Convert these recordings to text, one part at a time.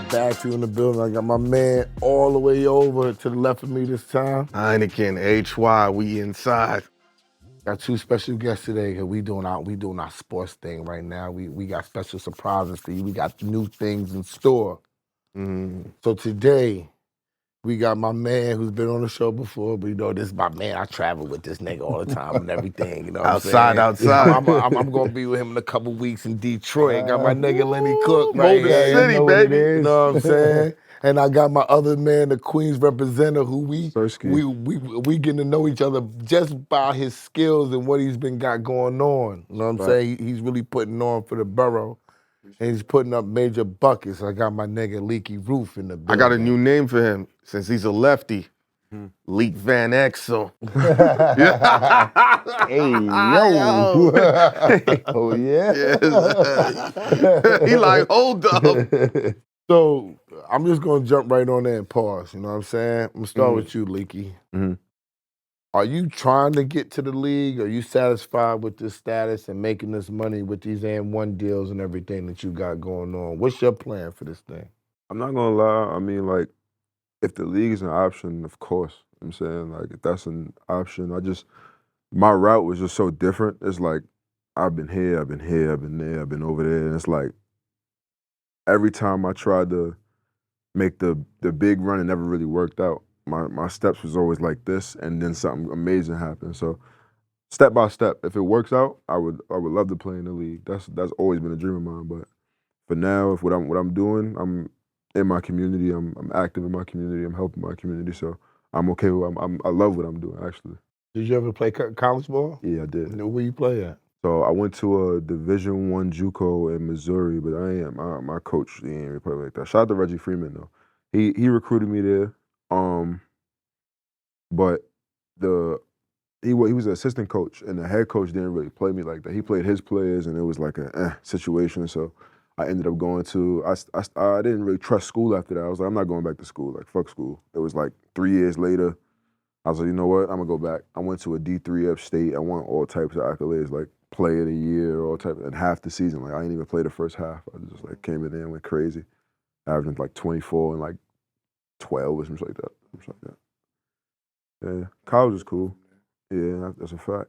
Bagfuel in the building. I got my man all the way over to the left of me this time. Heineken, HY, we inside. Got two special guests today. We doing our sports thing right now. We got special surprises for you. We got new things in store. So today, we got my man who's been on the show before, but you know, this is my man. I travel with this nigga all the time and everything, you know what I'm saying? Outside. I'm going to be with him in a couple weeks in Detroit. Got my nigga Lenny Cooke right Motor here. City, You know baby. You know what I'm saying? And I got my other man, the Queens representative, who we getting to know each other just by his skills and what he's got going on. You know what I'm saying? He's really putting on for the borough. And he's putting up major buckets. I got my nigga Leaky Roof in the building. I got a new name for him since he's a lefty. Leak Van Exel. Hey, yo. Oh, yeah? Yes. He like, hold up. So I'm just going to jump right on there and pause. You know what I'm saying? I'm going to start with you, Leaky. Are you trying to get to the league? Are you satisfied with this status and making this money with these and one deals and everything that you got going on? What's your plan for this thing? I'm not going to lie. I mean, like, if the league is an option, of course. I'm saying, like, if that's an option, my route was just so different. It's like, I've been here, I've been here, I've been there, I've been over there. And it's like, every time I tried to make the big run, it never really worked out. My steps was always like this, and then something amazing happened. So, step by step, if it works out, I would love to play in the league. That's always been a dream of mine. But for now, if what I'm doing, I'm in my community. I'm active in my community. I'm helping my community. So I'm okay with. I love what I'm doing, actually. Did you ever play college ball? Yeah, I did. Where you play at? So I went to a Division I JUCO in Missouri, but my coach, he ain't really play like that. Shout out to Reggie Freeman though. He recruited me there. But he was an assistant coach, and the head coach didn't really play me like that. He played his players, and it was like a situation. So I ended up going to. I didn't really trust school after that. I was like, I'm not going back to school. Like, fuck school. It was like 3 years later. I was like, you know what? I'm gonna go back. I went to a D3 upstate. I won all types of accolades, like Player of the Year, all types, and half the season. Like, I didn't even play the first half. I just like came in there and went crazy, averaging like 24 and like 12 or something like that. Yeah, college is cool. Yeah, that's a fact.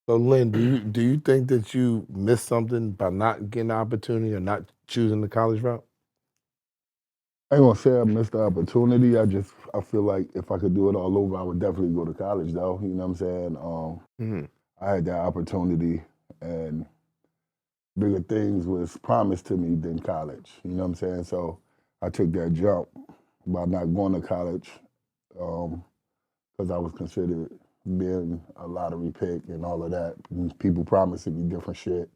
So, Lynn, do you think that you missed something by not getting the opportunity or not choosing the college route? I ain't gonna say I missed the opportunity. I feel like if I could do it all over, I would definitely go to college, though. You know what I'm saying? I had that opportunity, and bigger things was promised to me than college. You know what I'm saying? So I took that jump by not going to college because I was considered being a lottery pick and all of that. People promising me different shit,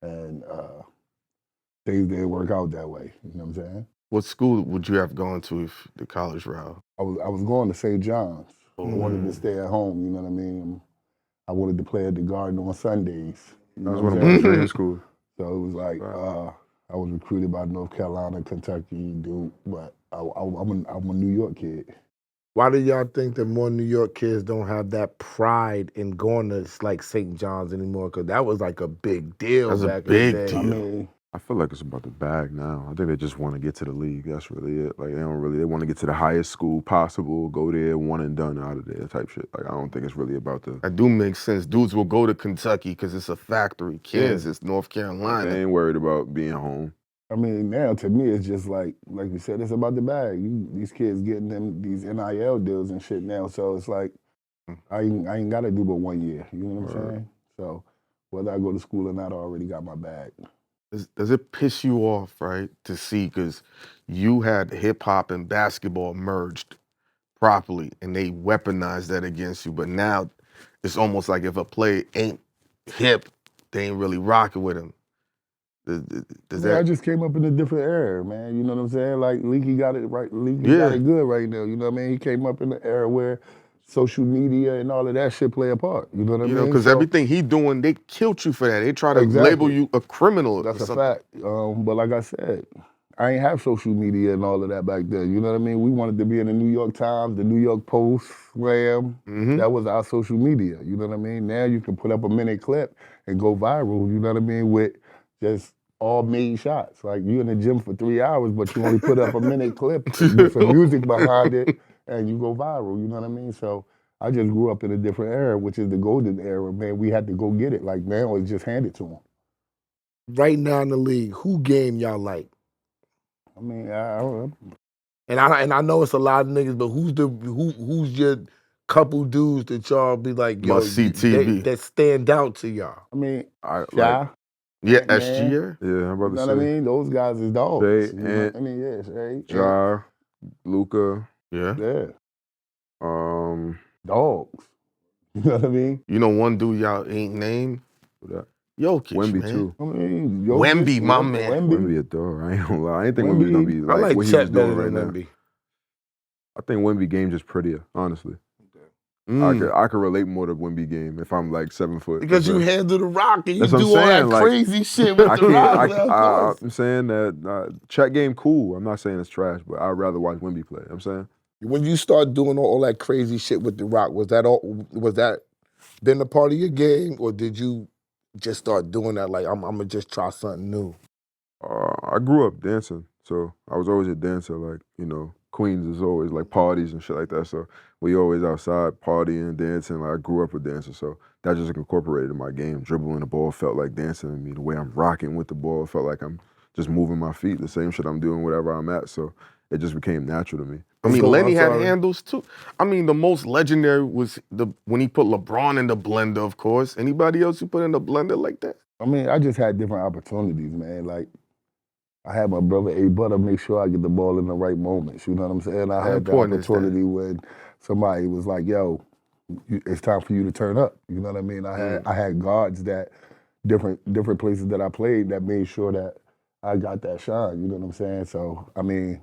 and things didn't work out that way. You know what I'm saying? What school would you have gone to if the college route? I was going to St. John's. I wanted to stay at home, you know what I mean? I wanted to play at the Garden on Sundays. That was one of my dream schools. So it was like, I was recruited by North Carolina, Kentucky, Duke, but I'm a New York kid. Why do y'all think that more New York kids don't have that pride in going to like St. John's anymore? Because that was like a big deal back in the day. Deal. I mean, I feel like it's about the bag now. I think they just want to get to the league. That's really it. Like, they want to get to the highest school possible, go there, one and done, out of there type shit. Like, I don't think it's really about the. That do make sense. Dudes will go to Kentucky because it's a factory. Kansas, North Carolina. They ain't worried about being home. I mean, now to me, it's just like you said, it's about the bag. These kids getting them these NIL deals and shit now, so it's like I ain't got to do but 1 year. You know what I'm saying? So whether I go to school or not, I already got my bag. Does it piss you off, right, to see, because you had hip hop and basketball merged properly, and they weaponized that against you, but now it's almost like if a player ain't hip, they ain't really rocking with him. I just came up in a different era, man. You know what I'm saying? Like, Leaky got it right. Leaky got it good right now. You know what I mean? He came up in the era where social media and all of that shit play a part. You know what I mean? Because everything he doing, they killed you for that. They try to label you a criminal. That's a fact. But like I said, I ain't have social media and all of that back then. You know what I mean? We wanted to be in the New York Times, the New York Post, Slam. That was our social media. You know what I mean? Now you can put up a minute clip and go viral. You know what I mean? With just all made shots. Like you in the gym for 3 hours, but you only put up a minute clip with some music behind it, and you go viral. You know what I mean? So I just grew up in a different era, which is the golden era. Man, we had to go get it. Like man, was just handed to them. Right now in the league, who game y'all like? I mean, I don't know. And I know it's a lot of niggas, but who's your couple dudes that y'all be like, yo, Must see TV. that stand out to y'all? I mean, I Shy. like. Yeah, Man. SGA. Yeah, I'm You about know to what I say. mean? Those guys is dogs. Shay, You know? Ant, I mean, yeah, Shay, Ja, Luka, Yeah. yeah, um, dogs. You know what I mean? You know one dude y'all ain't named? who that? Jokic, Wemby man. too. I mean, Wemby, my man. Wemby a dog. I ain't gonna lie. I ain't think Wemby was gonna be I like, like what he Chet was doing better right than now. Wemby. I think Wemby game just prettier, honestly. Mm. I could relate more to Wemby game if I'm like 7 foot. Because you handle the rock and you That's what do I'm all that saying, like, crazy shit with I the can't. rock. Of course. I'm saying that Chet game cool. I'm not saying it's trash, but I'd rather watch Wemby play. I'm saying. When you start doing all that crazy shit with the rock, was that been a part of your game, or did you just start doing that like I'm gonna just try something new? I grew up dancing, so I was always a dancer. Like, you know, Queens is always like parties and shit like that. So we always outside partying, dancing. Like I grew up a dancer, so that just incorporated in my game. Dribbling the ball felt like dancing to me. The way I'm rocking with the ball felt like I'm just moving my feet. The same shit I'm doing wherever I'm at. So it just became natural to me. I mean, So, Lenny I'm had sorry. handles too. I mean, the most legendary was when he put LeBron in the blender, of course. Anybody else you put in the blender like that? I mean, I just had different opportunities, man. Like, I had my brother A Butter make sure I get the ball in the right moments. You know what I'm saying? I How had the important is that? opportunity when somebody was like, "Yo, it's time for you to turn up." You know what I mean? I had guards that different places that I played that made sure that I got that shine. You know what I'm saying? So I mean,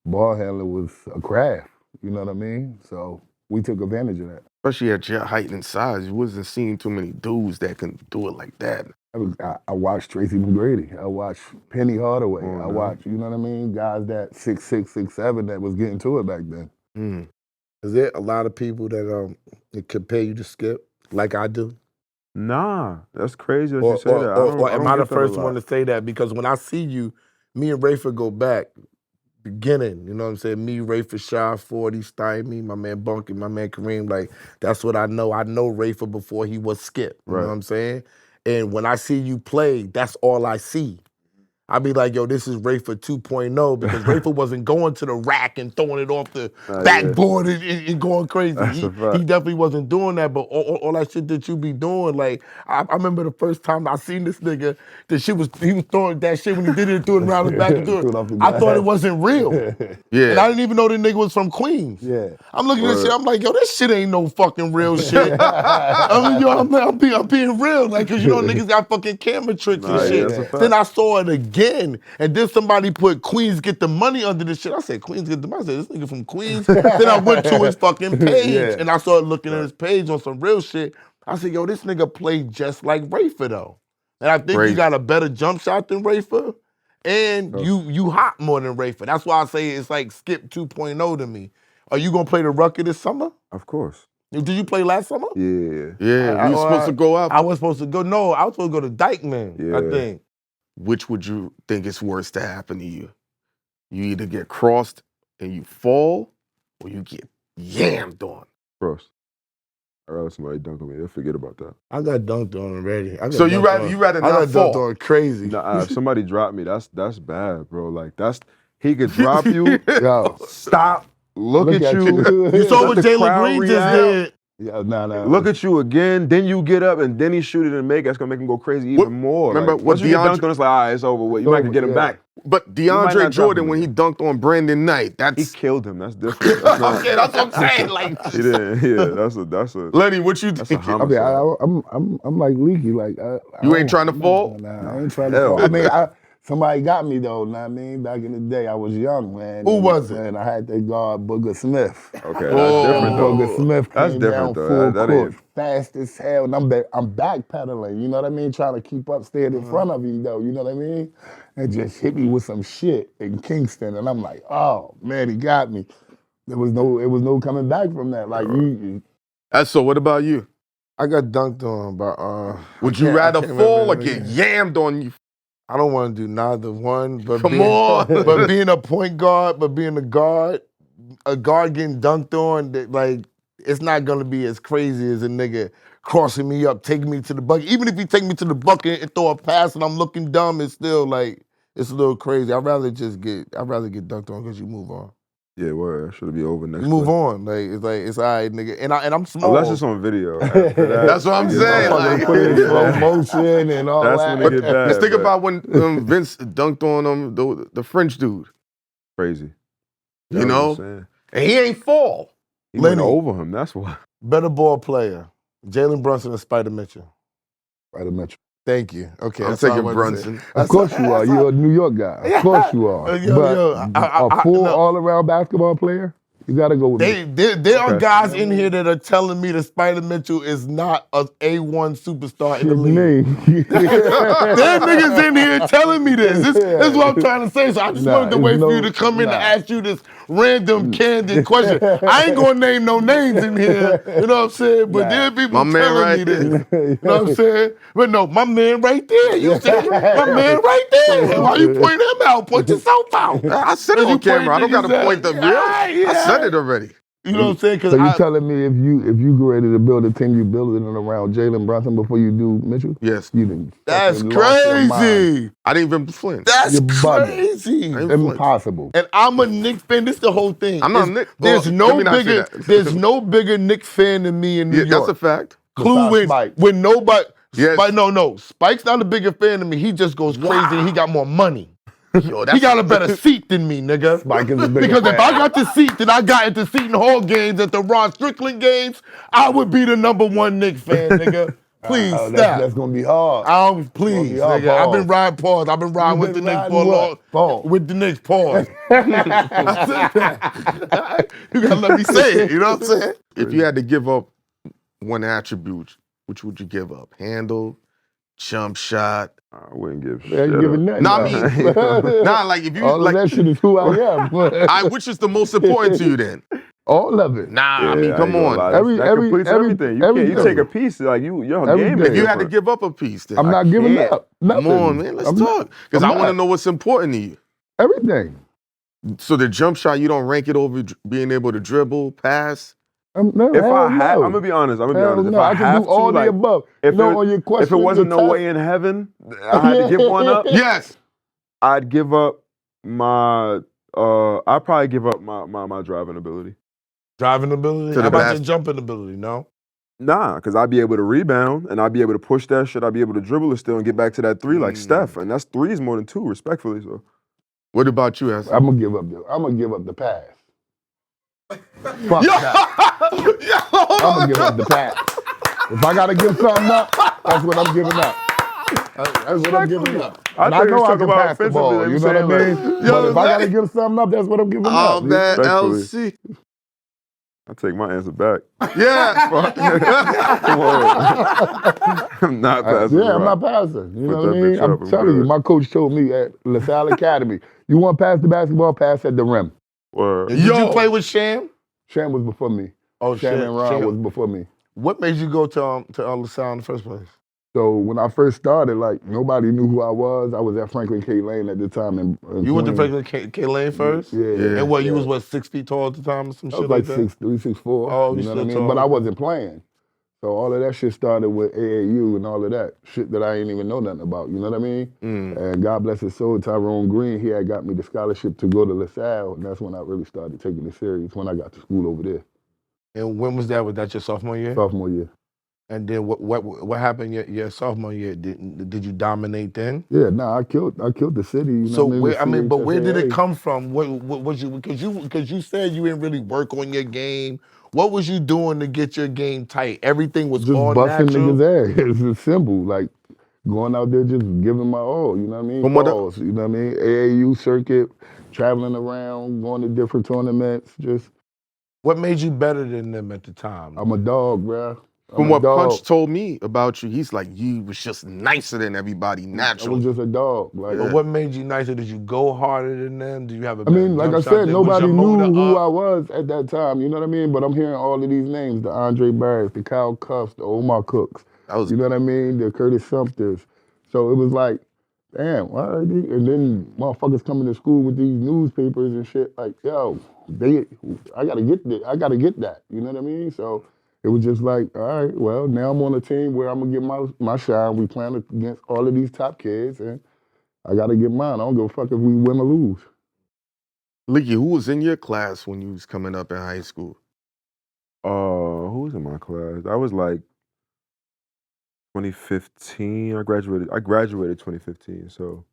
ball handling was a craft. You know what I mean? So we took advantage of that. Especially at your height and size, you wasn't seeing too many dudes that can do it like that. I watched Tracy McGrady. I watched Penny Hardaway. Oh, I no. watched, you know what I mean? Guys that 6'6", 6'7", that was getting to it back then. Mm. Is there a lot of people that compare you to Skip like I do? Nah, that's crazy that you say that. I Or don't am I the get that a first lot. one to say that? Because when I see you, me and Rafer go back, beginning, you know what I'm saying? Me, Rafer, Shaw, 40, Stymie, my man Bunky, my man Kareem, like, that's what I know. I know Rafer before he was Skip, you know Right. what I'm saying? And when I see you play, that's all I see. I be like, yo, this is Rafer 2.0 because Rafer wasn't going to the rack and throwing it off the backboard and going crazy. That's He a fact. definitely wasn't doing that, but all that shit that you be doing, like, I remember the first time I seen this nigga, he was throwing that shit when he did it, threw it around the back and threw Threw it. it off the I thought it glass. wasn't real. Yeah. And I didn't even know the nigga was from Queens. Yeah. I'm looking at this Word. shit, I'm like, yo, this shit ain't no fucking real shit. I mean, yo, I'm being real, like, cause you know niggas got fucking camera tricks Nah, and yeah, shit. that's a fact. Then I saw it again, and then somebody put Queens get the money under this shit. I said, Queens get the money. I said, this nigga from Queens. Then I went to his fucking page, Yeah. and I started looking at his page on some real shit. I said, yo, this nigga played just like Rafer, though. And I think you Crazy. got a better jump shot than Rafer, and Oh. you hot more than Rafer. That's why I say it's like Skip 2.0 to me. Are you gonna play the Rucker this summer? Of course. Did you play last summer? Yeah. Yeah, we were supposed to go out. I was supposed to go. No, I was supposed to go to Dykeman, I Yeah. think. Which would you think is worse to happen to you? You either get crossed and you fall, or you get yammed on. Cross. I'd rather somebody dunk on me. They'll forget about that. I got dunked on already. So you rather I not got dunked fall? on crazy. Nah, if somebody dropped me, that's bad, bro. Like he could drop you, Yo, stop, look at you. You saw Let what the Jalen crowd Green just react. did. Yeah, nah. Look at you again, then you get up and then he shoot it and make it. That's gonna make him go crazy even more. remember Like, what once you get DeAndre- dunked on, it's like, all right, it's over with. You might could get him back. But might DeAndre not drop Jordan, him when he again. dunked on Brandon Knight, He that's killed him. That's different. That's not, okay. That's what I'm saying. Like, he didn't. Yeah, that's a Lenny, what you that's a think? I mean, homicide. I'm like Leaky. Like You ain't trying to fall? Nah, I ain't trying to Hell fall. I no. mean, somebody got me though. Know what I mean, back in the day, I was young, man. Who was it? And I had that guard Booger Smith. Okay, that's different though. Booger Smith That's came different down though. full That court, ain't. fast as hell, and I'm backpedaling. You know what I mean? Trying to keep up, staying in front of him though. You know what I mean? And just hit me with some shit in Kingston, and I'm like, oh man, he got me. It was no coming back from that. Like you So what about you? I got dunked on, but Would you rather fall or get yammed on you? I don't want to do neither one. But Come on. But being a point guard, but being a guard getting dunked on, like, it's not going to be as crazy as a nigga crossing me up, taking me to the bucket. Even if he take me to the bucket and throw a pass and I'm looking dumb, it's still like, it's a little crazy. I'd rather get dunked on because you move on. Yeah, word. Should be over next. You move play. on. Like, it's all right, nigga. And I'm small. Unless it's on video. That's what I'm saying. Like, put it in slow motion and all That's that. when it get bad. Let's think but about when Vince dunked on the French dude. crazy. You That's what know? I'm saying. And he ain't fall. He went Lenny. over him. That's why. Better ball player, Jalen Brunson or Spider Mitchell? Spider Mitchell. Thank you. Okay, I'm that's all I taking wanted to say. Brunson. Of course you are. You're a New York guy. Of course you are. A full all-around basketball player, you got to go with me. There are guys in here that are telling me that Spider Mitchell is not an A1 superstar in the league. There are niggas in here telling me this. This is what I'm trying to say. So I just wanted to wait for you to come in and ask you this random candid question. I ain't gonna name no names in here. You know what I'm saying? But there are people telling me this. You know what I'm saying? But no, my man right there. You said my man right there. Why you pointing him out? Point yourself out. I said it on camera. I don't got to point the real. I said it already. You know what I'm saying? So you telling me if you go ready to build a team, you build it around Jalen Brunson before you do Mitchell? Yes. You didn't. That's crazy. I didn't even flint. That's You're bugging. crazy. Impossible. And I'm a Knicks fan. This is the whole thing. I'm not a Knicks. There's Well, no let me not say bigger. that. There's no bigger Knicks fan than me in New York. That's a fact. Clue Besides Spike. when nobody. Yes. Spike, no. Spike's not a bigger fan than me. He just goes crazy and he got more money. Yo, He got a better seat than me, nigga. Spike is a bigger Because if fan. I got the seat that I got at the Seton Hall games, at the Ron Strickland games, I would be the #1 Knicks fan, nigga. Please stop. That's gonna be hard. Please, be hard, nigga. I've pause. been riding pause. I've been riding with the Knicks for a long. Pause. With the Knicks, pause. I said that. You gotta let me say it. You know what I'm saying? If you had to give up one attribute, which would you give up? Handle, jump shot. I wouldn't give I shit. ain't giving nothing. Nah, I up. mean, nah, like if you All like, of that shit is who I am. which is the most important to you then? All of it. Nah, I mean, come on. That completes everything. You take a piece, like your game. If you had to give up a piece, then I'm not giving up. Nothing. Come on, man, let's talk. Because I want to know what's important to you. Everything. So the jump shot, you don't rank it over being able to dribble, pass. No, If I had, no. I'm gonna be honest. If No, I I can have do all to, like, the above. if on your question, if it wasn't no way in heaven, I had to give one up. Yes. I'd give up my. I'd probably give up my driving ability. Driving ability? To the How about your basket. jumping ability? No? Nah, because I'd be able to rebound and I'd be able to push that shit. I'd be able to dribble it still and get back to that 3 like Steph, and that's 3 is more than 2, respectfully. So What about you, Ashley? I'm gonna give up the pass. Fuck that. I'm gonna give up the pass. If I gotta give something up, that's what I'm giving up. That's what I'm giving up. And I know I can pass the ball, you know what I mean? But if I gotta give something up, that's what I'm giving Oh, up. man, Respectfully. LC. I take my answer back. Yeah. I'm not passing. Yeah, I'm not passing. You know what I that mean? bitch up, I'm I'm telling you, good. my coach told me at LaSalle Academy, you want to pass the basketball, pass at the rim. Word. Did you play with Sham? Sham was before me. Oh, Sham and Ron was before me. What made you go to LaSalle in the first place? So when I first started, like, nobody knew who I was. I was at Franklin K. Lane at the time. In You went to Queens. Franklin K Lane first? Yeah. And what, you was what, 6 feet tall at the time or some I shit was like that? 6'3", 6'4". Oh, you you know what I still mean? tall. But I wasn't playing. So all of that shit started with AAU and all of that shit that I ain't even know nothing about. You know what I mean? And God bless his soul, Tyrone Green, he had got me the scholarship to go to LaSalle, and that's when I really started taking it serious, when I got to school over there. And when was that? Was that your sophomore year? Sophomore year. And then what happened your sophomore year? Did you dominate then? Yeah, I killed the city. You know So what I mean? but where did it CHSAA. come from? What was you because you said you didn't really work on your game. What was you doing to get your game tight? Everything was Just all busting natural. niggas' ass. It's simple. Like going out there just giving my all. You know what I mean? Balls, you know what I mean? AAU circuit, traveling around, going to different tournaments. Just What made you better than them at the time? I'm a dog, bruh. From what Punch told me about you, he's like, you was just nicer than everybody, I naturally. was just a dog. Like, But what made you nicer? Did you go harder than them? Did you have a I mean, like better I jump shot? said, Was nobody your knew motor who up? I was at that time. You know what I mean? But I'm hearing all of these names: the Andre Barretts, the Kyle Cuffs, the Omar Cooks. That was You know what I mean? The Curtis Sumters. So it was like damn, all right. And then motherfuckers coming to school with these newspapers and shit. Like, yo, I gotta get that. I gotta get that. You know what I mean? So it was just like, all right, well, now I'm on a team where I'm gonna get my shine. We playing against all of these top kids, and I gotta get mine. I don't give a fuck if we win or lose. Leaky, who was in your class when you was coming up in high school? Who was in my class? I was like 2015. I graduated 2015. So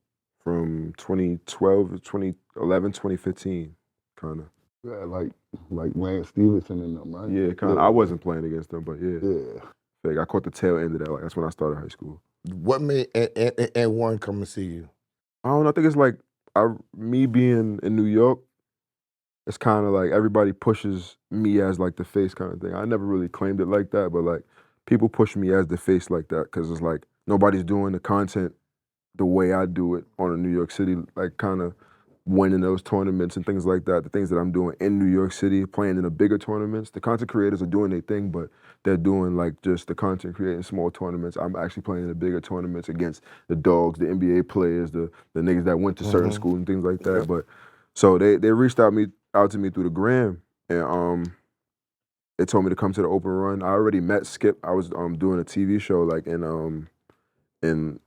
from 2012 to 2011, 2015, kind of. Yeah, like Lance Stevenson and them, right? Yeah, kind of. I wasn't playing against them, but yeah. Yeah. Like I caught the tail end of that. Like that's when I started high school. What made and Warren come to see you? I don't know. I think it's like me being in New York. It's kind of like everybody pushes me as like the face kind of thing. I never really claimed it like that, but like people push me as the face like that because it's like nobody's doing the content the way I do it on a New York City, like kind of winning those tournaments and things like that. The things that I'm doing in New York City, playing in the bigger tournaments. The content creators are doing their thing, but they're doing like just the content creating small tournaments. I'm actually playing in the bigger tournaments against the dogs, the NBA players, the niggas that went to certain schools and things like that. Yeah. But so they reached out to me through the gram, and they told me to come to the open run. I already met Skip. I was doing a TV show like in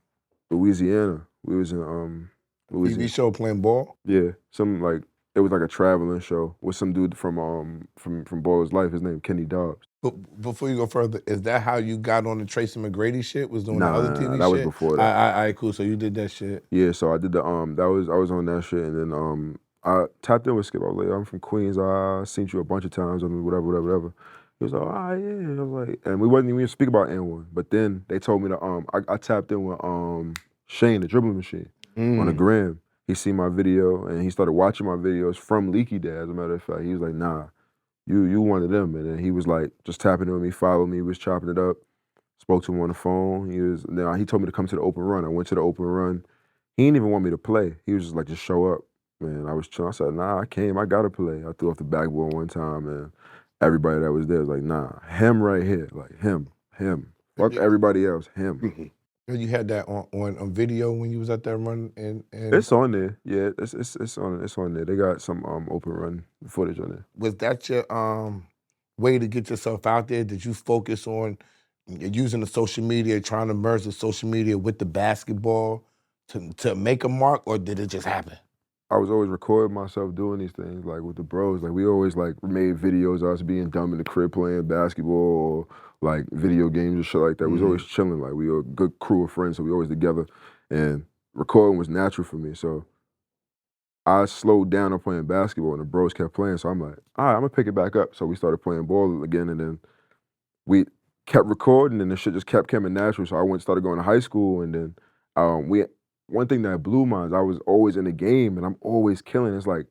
Louisiana. We was in Louisiana. TV show playing ball? Yeah, it was like a traveling show with some dude from Baller's Life. His name Kenny Dobbs. But before you go further, is that how you got on the Tracy McGrady shit? Was doing Nah, the other TV shit? that was before that. All right, cool. So you did that shit. Yeah, so I did the I was on that shit, and then I tapped in with Skip. I was like, I'm from Queens. I seen you a bunch of times. I mean, whatever. He was like, yeah. I was like, and we wasn't even speak about N1. But then they told me to I tapped in with Shane, the dribbling machine, on the gram. He seen my video and he started watching my videos from Leaky Dad. As a matter of fact, he was like, nah, you one of them. And then he was like, just tapping in with me, followed me, was chopping it up. Spoke to him on the phone. He told me to come to the open run. I went to the open run. He didn't even want me to play. He was just like, just show up. Man, I was chilling. I said, nah, I came. I gotta play. I threw off the backboard one time, and everybody that was there was like, nah, him right here, like him. Fuck everybody else, him. You had that on video when you was at that run, and It's on there. Yeah, it's on there. They got some open run footage on there. was that your way to get yourself out there? Did you focus on using the social media, trying to merge the social media with the basketball to make a mark, or did it just happen? I was always recording myself doing these things, like with the bros. Like we always like made videos of us being dumb in the crib playing basketball or like video games and shit like that. We was always chilling. Like we were a good crew of friends, so we always together. And recording was natural for me. So I slowed down on playing basketball and the bros kept playing. So I'm like, all right, I'm gonna pick it back up. So we started playing ball again, and then we kept recording and the shit just kept coming natural. So I started going to high school, and then one thing that blew my mind is I was always in the game and I'm always killing. It's like,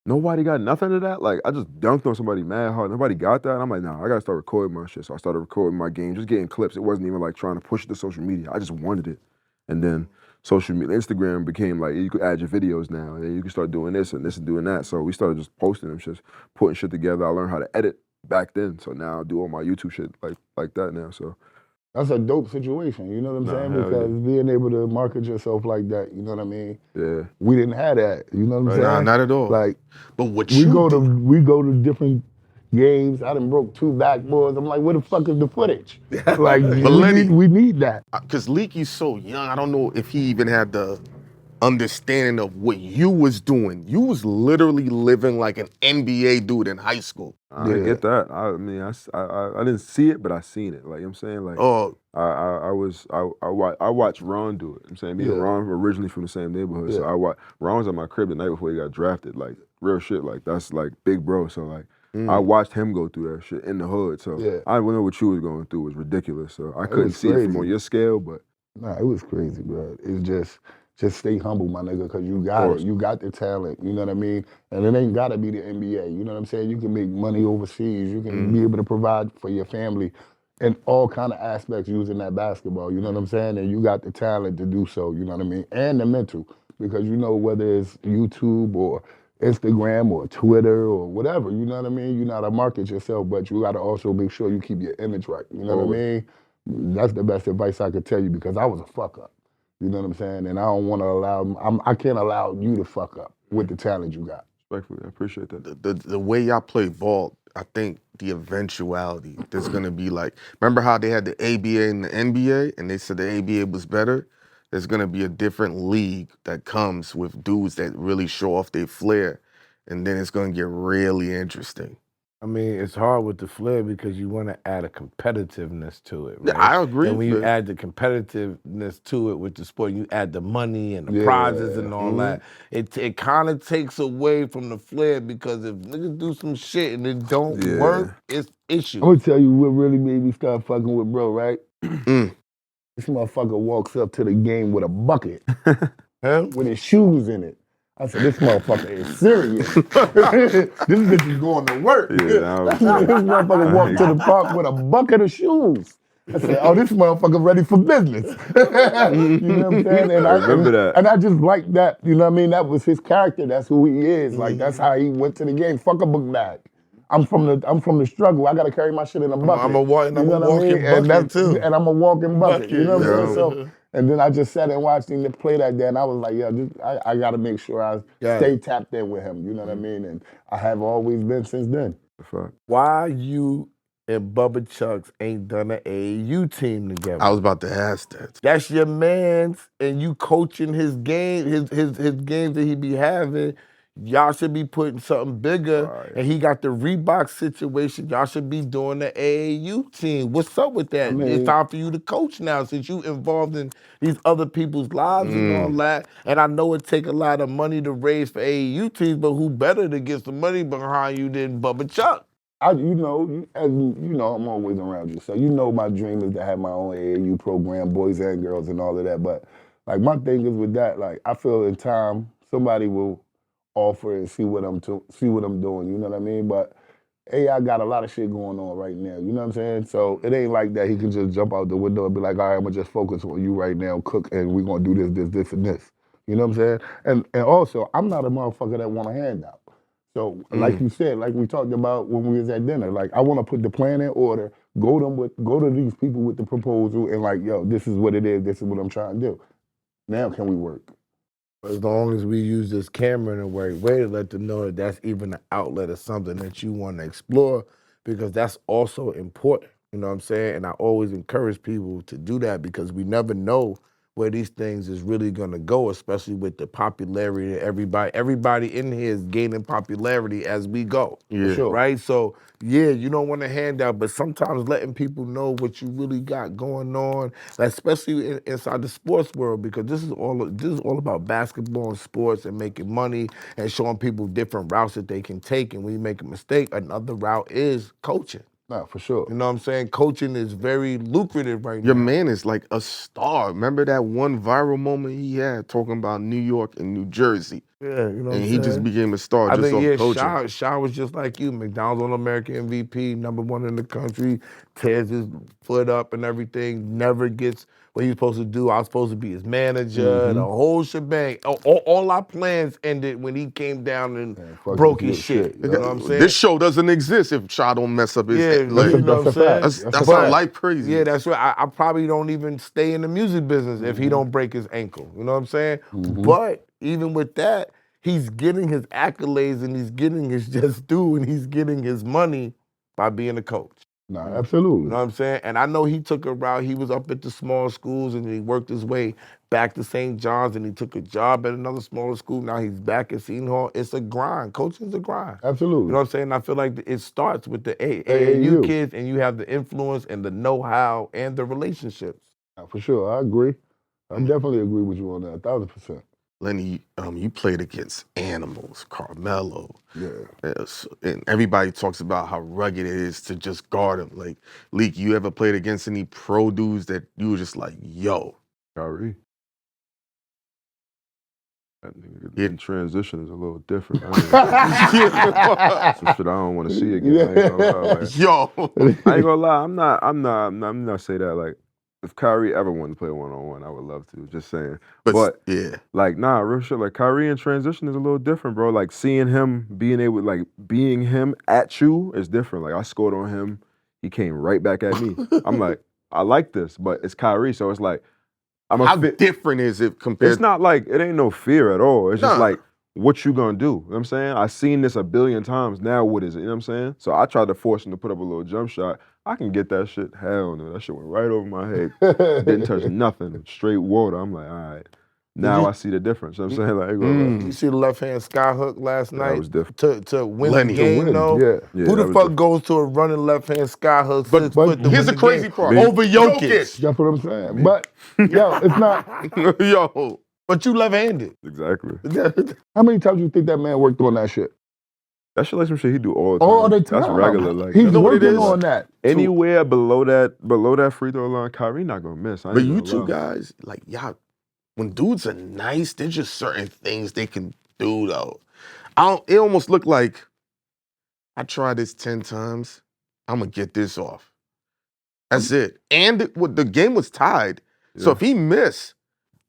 nobody got nothing to that? Like, I just dunked on somebody mad hard. Nobody got that? And I'm like, nah, I gotta start recording my shit. So I started recording my game, just getting clips. It wasn't even like trying to push it to social media. I just wanted it. And then social media, Instagram became like, you could add your videos now. And then you can start doing this and doing that. So we started just posting them shit, putting shit together. I learned how to edit back then. So now I do all my YouTube shit like that now, so. That's a dope situation, you know what I'm saying? Because being able to market yourself like that, you know what I mean? Yeah. We didn't have that, you know what I'm saying? Nah, not at all. Like, but what we go to different games. I done broke 2 backboards. I'm like, where the fuck is the footage? Like, we need that. Because Leaky's so young, I don't know if he even had the understanding of what you was doing. You was literally living like an NBA dude in high school. I get that. I mean, I didn't see it, but I seen it. Like, you know what I'm saying? Like, I watched Ron do it. You know what I'm saying? Me and Ron were originally from the same neighborhood. So Ron was at my crib the night before he got drafted. Like, real shit. Like, that's like big bro. So like, I watched him go through that shit in the hood. So I didn't know what you was going through. It was ridiculous. So I couldn't see it from on your scale, but. Nah, it was crazy, bro. It's just stay humble, my nigga, because you got it. You got the talent, you know what I mean? And it ain't gotta be the NBA, you know what I'm saying? You can make money overseas. You can be able to provide for your family in all kind of aspects using that basketball, you know what I'm saying? And you got the talent to do so, you know what I mean? And the mental, because you know whether it's YouTube or Instagram or Twitter or whatever, you know what I mean? You know how to market yourself, but you gotta also make sure you keep your image right, you know what I mean? That's the best advice I could tell you because I was a fuck up. You know what I'm saying? And I don't want to allow. I can't allow you to fuck up with the talent you got. Respectfully, I appreciate that. The way y'all play ball, I think the eventuality there's gonna be like, remember how they had the ABA and the NBA, and they said the ABA was better? There's gonna be a different league that comes with dudes that really show off their flair, and then it's gonna get really interesting. I mean, it's hard with the flair because you want to add a competitiveness to it, Yeah, right? I agree. And when you but- add the competitiveness to it with the sport, you add the money and the prizes and all that. It kind of takes away from the flair because if niggas do some shit and it don't work, it's issues. I'm gonna tell you what really made me start fucking with bro, right? Mm. This motherfucker walks up to the game with a bucket Huh? with his shoes in it. I said, this motherfucker is serious. This bitch is going to work. Yeah, This motherfucker walked to the park with a bucket of shoes. I said, oh, this motherfucker ready for business. You know what I'm saying? And I remember that. And I just like that, you know what I mean? That was his character. That's who he is. Like, that's how he went to the game. Fuck a book bag. I'm from the struggle. I gotta carry my shit in a bucket. I'm a walking bucket too. And I'm a walking bucket. You know what I'm saying? Yeah. So, and then I just sat and watched him play that day, and I was like, yeah, I gotta make sure I stay tapped in with him. You know what I mean? And I have always been since then. Why you and Bubba Chucks ain't done an AAU team together? I was about to ask that. That's your man's, and you coaching his game, his games that he be having. Y'all should be putting something bigger, and he got the Reebok situation. Y'all should be doing the AAU team. What's up with that? It's time for you to coach now since you involved in these other people's lives and all that. And I know it take a lot of money to raise for AAU teams, but who better to get some money behind you than Bubba Chuck? You know, I'm always around you. So you know my dream is to have my own AAU program, boys and girls and all of that. But like my thing is with that, like I feel in time somebody will offer and see what I'm doing, you know what I mean? But AI got a lot of shit going on right now, you know what I'm saying? So it ain't like that he can just jump out the window and be like, all right, I'm gonna just focus on you right now, cook, and we're gonna do this, and this. You know what I'm saying? And also, I'm not a motherfucker that want a handout. So like you said, like we talked about when we was at dinner, like I wanna put the plan in order, go to these people with the proposal and like, yo, this is what it is, this is what I'm trying to do. Now can we work? As long as we use this camera in a way to let them know that that's even an outlet or something that you want to explore, because that's also important. You know what I'm saying? And I always encourage people to do that because we never know where these things is really gonna go, especially with the popularity of everybody. Everybody in here is gaining popularity as we go. Yeah. Sure. Right? So yeah, you don't want a handout, but sometimes letting people know what you really got going on, especially inside the sports world, because this is all about basketball and sports and making money and showing people different routes that they can take. And when you make a mistake, another route is coaching. No, for sure. You know what I'm saying? Coaching is very lucrative right Your now. man is like a star. Remember that one viral moment he had talking about New York and New Jersey? Yeah, you know what I'm saying? And he just became a star I just think, off coaching. Shaw was just like you. McDonald's All-American MVP, #1 in the country, tears his foot up and everything, never gets what he was supposed to do. I was supposed to be his manager, the whole shebang. All our plans ended when he came down and broke his shit. You know what I'm saying? This show doesn't exist if Shaw don't mess up his leg. You know what I'm saying? That's how life crazy. Yeah, that's right. I probably don't even stay in the music business if he don't break his ankle. You know what I'm saying? But even with that, he's getting his accolades and he's getting his just due and he's getting his money by being a coach. No, absolutely. You know what I'm saying? And I know he took a route. He was up at the small schools and he worked his way back to St. John's and he took a job at another smaller school. Now he's back at Seton Hall. It's a grind. Coaching's a grind. Absolutely. You know what I'm saying? I feel like it starts with the AAU kids and you have the influence and the know-how and the relationships. For sure, I agree. I definitely agree with you on that, 1,000%. Lenny, you played against animals, Carmelo. Yeah. And everybody talks about how rugged it is to just guard him. Like, Leak, you ever played against any pro dudes that you were just like, yo? Kyrie. That nigga, the transition is a little different. Some shit I don't want to see again. I ain't gonna lie, like, Yo. I ain't gonna lie. I'm not say that. Like, if Kyrie ever wanted to play one-on-one, I would love to. Just saying. But yeah, like, nah, real shit. Like, Kyrie in transition is a little different, bro. Like, seeing him being him at you is different. Like, I scored on him. He came right back at me. I'm like, I like this, but it's Kyrie, so it's like, How different is it compared? It's not like, it ain't no fear at all. It's just Nah. like, what you gonna do? You know what I'm saying? I seen this a billion times. Now what is it? You know what I'm saying? So I tried to force him to put up a little jump shot. I can get that shit. Hell no. That shit went right over my head. Didn't touch nothing. Straight water. I'm like, all right. Now I see the difference. You know what I'm saying? Like, You see the left-hand sky hook last night? that was different. To win Lenny. the game, though? Yeah. Who the that was fuck different. goes to a running left-hand sky hook 6 foot to here's win the crazy game part. over Jokic? That's what I'm saying. But, yo, it's not. Yo. But you left-handed. Exactly. How many times you think that man worked on that shit? That shit like some shit he do all the time. All the time. That's regular. Like, He's You know what it working is? on that. anywhere below that free throw line, Kyrie not gonna miss. I ain't But you gonna two lie. guys, like, y'all, when dudes are nice, there's just certain things they can do, though. It almost looked like, I tried this 10 times, I'm going to get this off. That's it. And the game was tied. So Yeah. if he missed,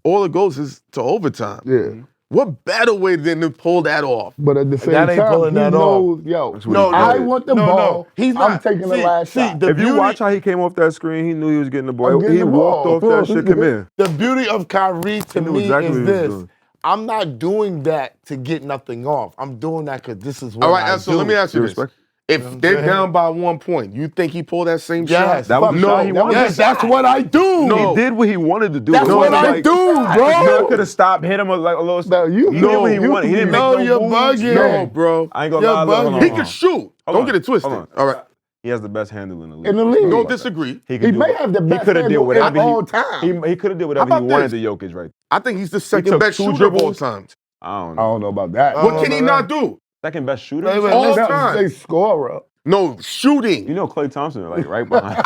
all it goes is to overtime. Yeah. What better way than to pull that off? But at the same That ain't time, pulling he that knows, yo, That's what he I did. want the ball. He's I'm not. taking the last shot. The If you beauty, watch how he came off that screen, he knew he was getting the I'm ball. getting He the walked ball. off that shit. Come here. the beauty of Kyrie to He knew me exactly is what he was this. doing. I'm not doing that to get nothing off. I'm doing that because this is what All I right, so do. let me ask you You this. respect? If they're down by 1 point, you think he pulled that same Yes. shot? That was the shot he wanted. Yes, that's what I do. No. He did what he wanted to do. That's It what wasn't I like- do, bro. Could have stopped, hit him like a little. Now, you, He did what he wanted. He didn't make No, no you're moves. bugging. No, bro. I ain't gonna You're lie. Look, hold bugging. on, He hold can on. shoot. Hold Don't on. get it twisted. Hold on. All right. He has the best handle in the league. in the league. Don't disagree. He, He may have the best could have did handle whatever in all time. He could have did whatever How he about wanted this? to Jokic right. I think he's the second took best 2 shooter of all dribbles. time. I don't I know. don't know about that. What can he not do? Second best shooter. Wait, wait, All let's- time. Say scorer. No, shooting. You know Klay Thompson like right behind.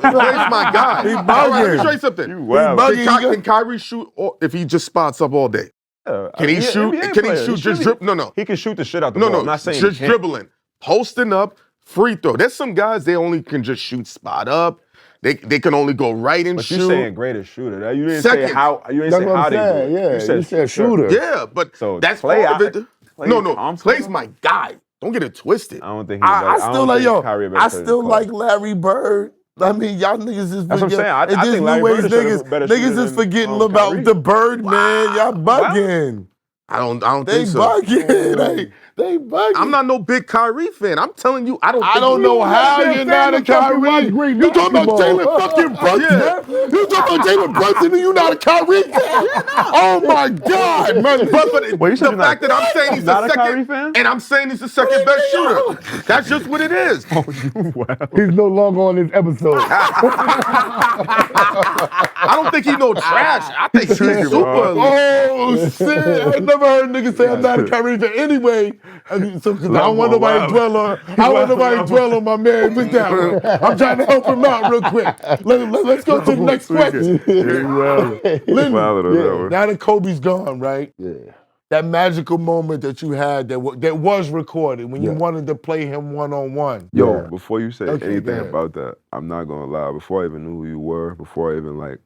Clay's my guy. He All right, let me bugging. show you something. You wild. bugging. Can Kyrie shoot if he just spots up all day? Can he shoot? NBA Can he player. shoot just drip? No. He can shoot the shit out the No, ball. no. I'm not saying just he can't. dribbling, posting up, free throw. There's some guys they only can just shoot spot up. They can only go right and But shoot. you saying greatest shooter. That you didn't Second. say how. You didn't That's say what how I'm they do saying. it. Yeah, You said shooter. Yeah, but So that's Klay, part of it. Klay No. Thompson? Clay's my guy. Don't get it twisted. I don't think he's I still like Kyrie I still like Larry Bird. I mean, y'all niggas is That's what I'm saying. I and this think Larry new age Bird is a niggas, better shooter niggas is than, forgetting Kyrie. about the Bird, man. Y'all bugging. I don't They think so. bugging. They bugging. I'm not no big Kyrie fan. I'm telling you, I don't know how you're not a Kyrie. You talking about Jalen fucking Brunson? Yeah. You talking about Jalen Brunson and you not a Kyrie fan? Oh my God, man. But Wait, you said the you're not- fact that I'm saying he's not the a second, Kyrie fan? and I'm saying he's the second best shooter. That's just what it is. He's no longer on this episode. I don't think he's no trash. I think he's super elite. Oh shit! I never heard niggas say I'm not a Kyrie fan. Anyway, I mean, so 'cause I don't want nobody to dwell on. I don't want nobody to dwell on my man with that one. I'm trying to help him out real quick. Let's go to the next question. Lenny, now that Kobe's gone, right? Yeah. That magical moment that you had that was recorded when you wanted to play him one-on-one. Yo, Yeah. before you say Okay, go anything ahead. about that, I'm not gonna lie. Before I even knew who you were, before I even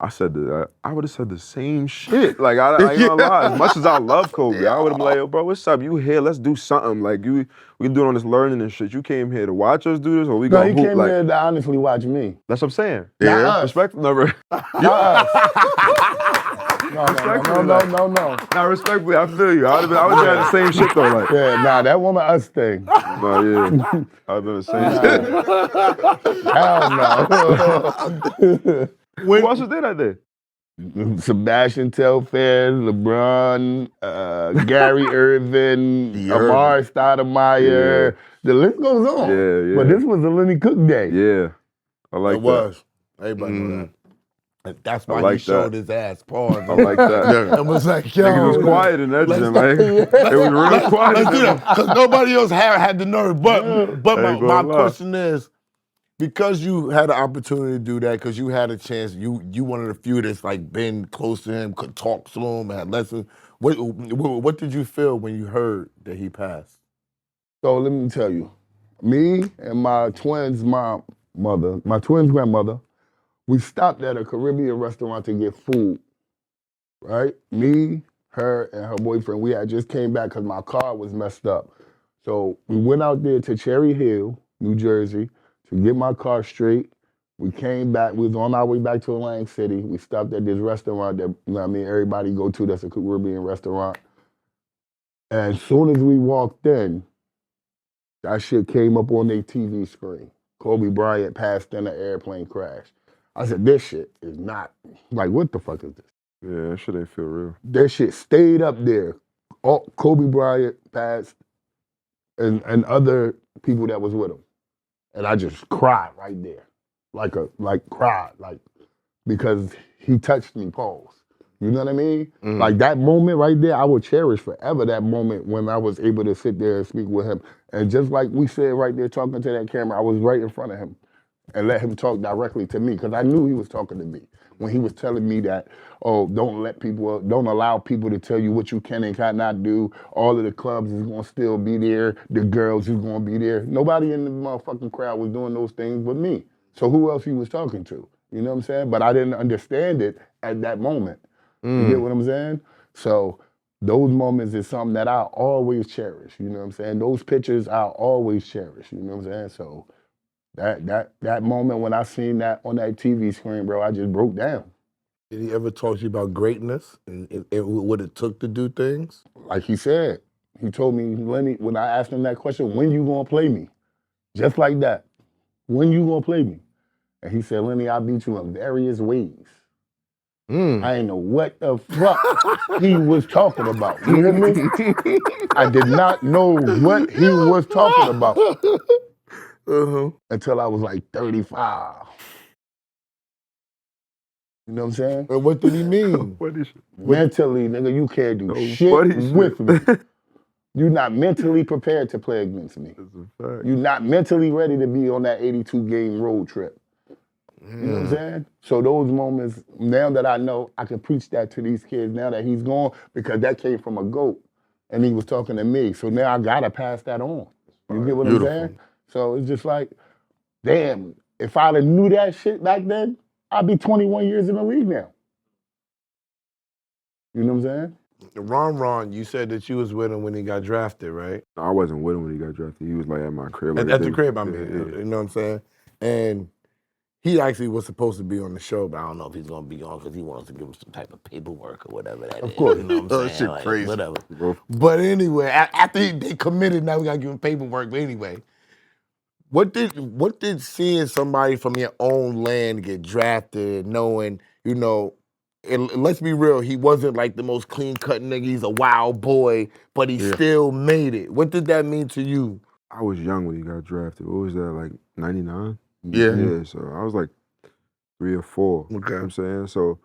I said that I would have said the same shit. Like I ain't gonna lie. As much as I love Kobe, I would have been like, yo, bro, what's up? You here? Let's do something. Like we can do it on this learning and shit. You came here to watch us do this, or we No, gonna he hoop? came Like here to honestly watch me. that's what I'm saying. Yeah. Not us. Respect, no, No. nah, respectfully, I feel you. I would have saying the same shit though. Like, Yeah, nah, that one of us thing. nah, yeah, I've been the same shit. Hell no. Who else was there that day? Sebastian Telfair, LeBron, Gary Irving, Amar Stoudemire. The list goes on. Yeah. But this was a Lenny Cooke day. Yeah, I like It was. Everybody know that. And that's why like he showed that. his ass. Pause. I like that. And was like, yo. Niggas was quiet in that gym, man. It was really quiet. Let's do that. Because nobody else had the nerve. But ain't my gonna lie. question is, because you had the opportunity to do that, because you had a chance, you one of the few that's like been close to him, could talk to him, had lessons. What did you feel when you heard that he passed? So let me tell you, me and my twins' grandmother, we stopped at a Caribbean restaurant to get food, right? Me, her, and her boyfriend, we had just came back because my car was messed up. So we went out there to Cherry Hill, New Jersey, to get my car straight. We came back. We was on our way back to Atlantic City. We stopped at this restaurant that, you know what I mean, everybody go to. That's a Caribbean restaurant. And as soon as we walked in, that shit came up on their TV screen. Kobe Bryant passed in an airplane crash. I said, this shit is not, like, what the fuck is this? Yeah, that shit ain't feel real. That shit stayed up there. Kobe Bryant passed and other people that was with him. And I just cried right there. Cried, because he touched me, pause. You know what I mean? Like that moment right there, I will cherish forever that moment when I was able to sit there and speak with him. And just like we said right there talking to that camera, I was right in front of him and let him talk directly to me because I knew he was talking to me when he was telling me that, oh, don't allow people to tell you what you can and cannot do. All of the clubs is gonna still be there. The girls is gonna be there. Nobody in the motherfucking crowd was doing those things but me. So who else he was talking to? You know what I'm saying? But I didn't understand it at that moment. You get what I'm saying? So those moments is something that I always cherish. You know what I'm saying? Those pictures I always cherish. You know what I'm saying? So that moment when I seen that on that TV screen, bro, I just broke down. Did he ever talk to you about greatness and what it took to do things? Like he said, he told me, Lenny, when I asked him that question, when you gonna play me? Just like that. When you gonna play me? And he said, Lenny, I beat you in various ways. I ain't know what the fuck he was talking about. You hear me? I did not know what he was talking about until I was like 35. You know what I'm saying? And what did he mean? Mentally, nigga, you can't do shit with me. You're not mentally prepared to play against me. That's a fact. You're not mentally ready to be on that 82-game road trip. You know what I'm saying? So those moments, now that I know, I can preach that to these kids now that he's gone because that came from a GOAT and he was talking to me. So now I gotta pass that on. You get what I'm saying? So it's just like, damn, if I'd have knew that shit back then, I'd be 21 years in the league now. You know what I'm saying? Ron, you said that you was with him when he got drafted, right? No, I wasn't with him when he got drafted. He was like at my crib. At the crib, I mean. You know what I'm saying? And he actually was supposed to be on the show, but I don't know if he's going to be on because he wants to give him some type of paperwork or whatever that is. Of course. You know what I'm saying? Shit Like, crazy. whatever. Bro. But anyway, after they committed, now we got to give him paperwork. But anyway, what did seeing somebody from your own land get drafted, knowing, you know, and let's be real, he wasn't like the most clean-cut nigga. He's a wild boy, but he still made it. What did that mean to you? I was young when he got drafted. What was that, like 99? Yeah. Yeah, so I was like 3 or 4. Okay. You know what I'm saying? So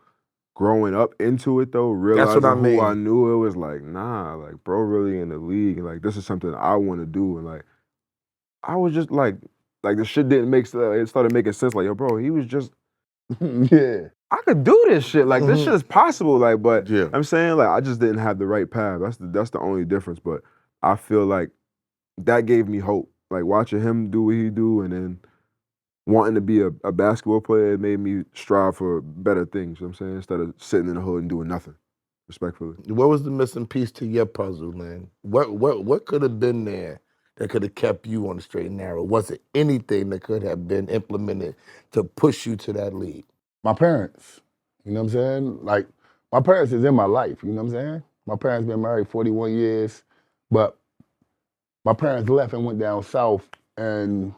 growing up into it though, realizing what I mean. who I knew, it was like, nah, like bro really in the league and like this is something I want to do. And like I was just like the shit didn't make sense. It started making sense. Like, yo, bro, he was just Yeah. I could do this shit. Like this shit is possible. Like, but Yeah. I'm saying like I just didn't have the right path. That's the only difference. But I feel like that gave me hope. Like watching him do what he do and then wanting to be a basketball player, it made me strive for better things, you know what I'm saying? Instead of sitting in the hood and doing nothing, respectfully. What was the missing piece to your puzzle, man? What could have been there that could have kept you on the straight and narrow? Was it anything that could have been implemented to push you to that league? My parents, you know what I'm saying? Like, my parents is in my life, you know what I'm saying? My parents been married 41 years, but my parents left and went down south, and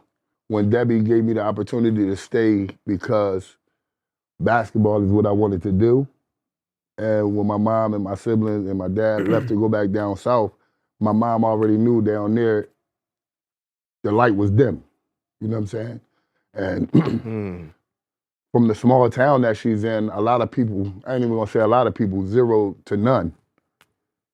when Debbie gave me the opportunity to stay because basketball is what I wanted to do, and when my mom and my siblings and my dad left to go back down south, my mom already knew down there the light was dim, you know what I'm saying? And from the small town that she's in, a lot of people, I ain't even gonna say a lot of people, 0 to none,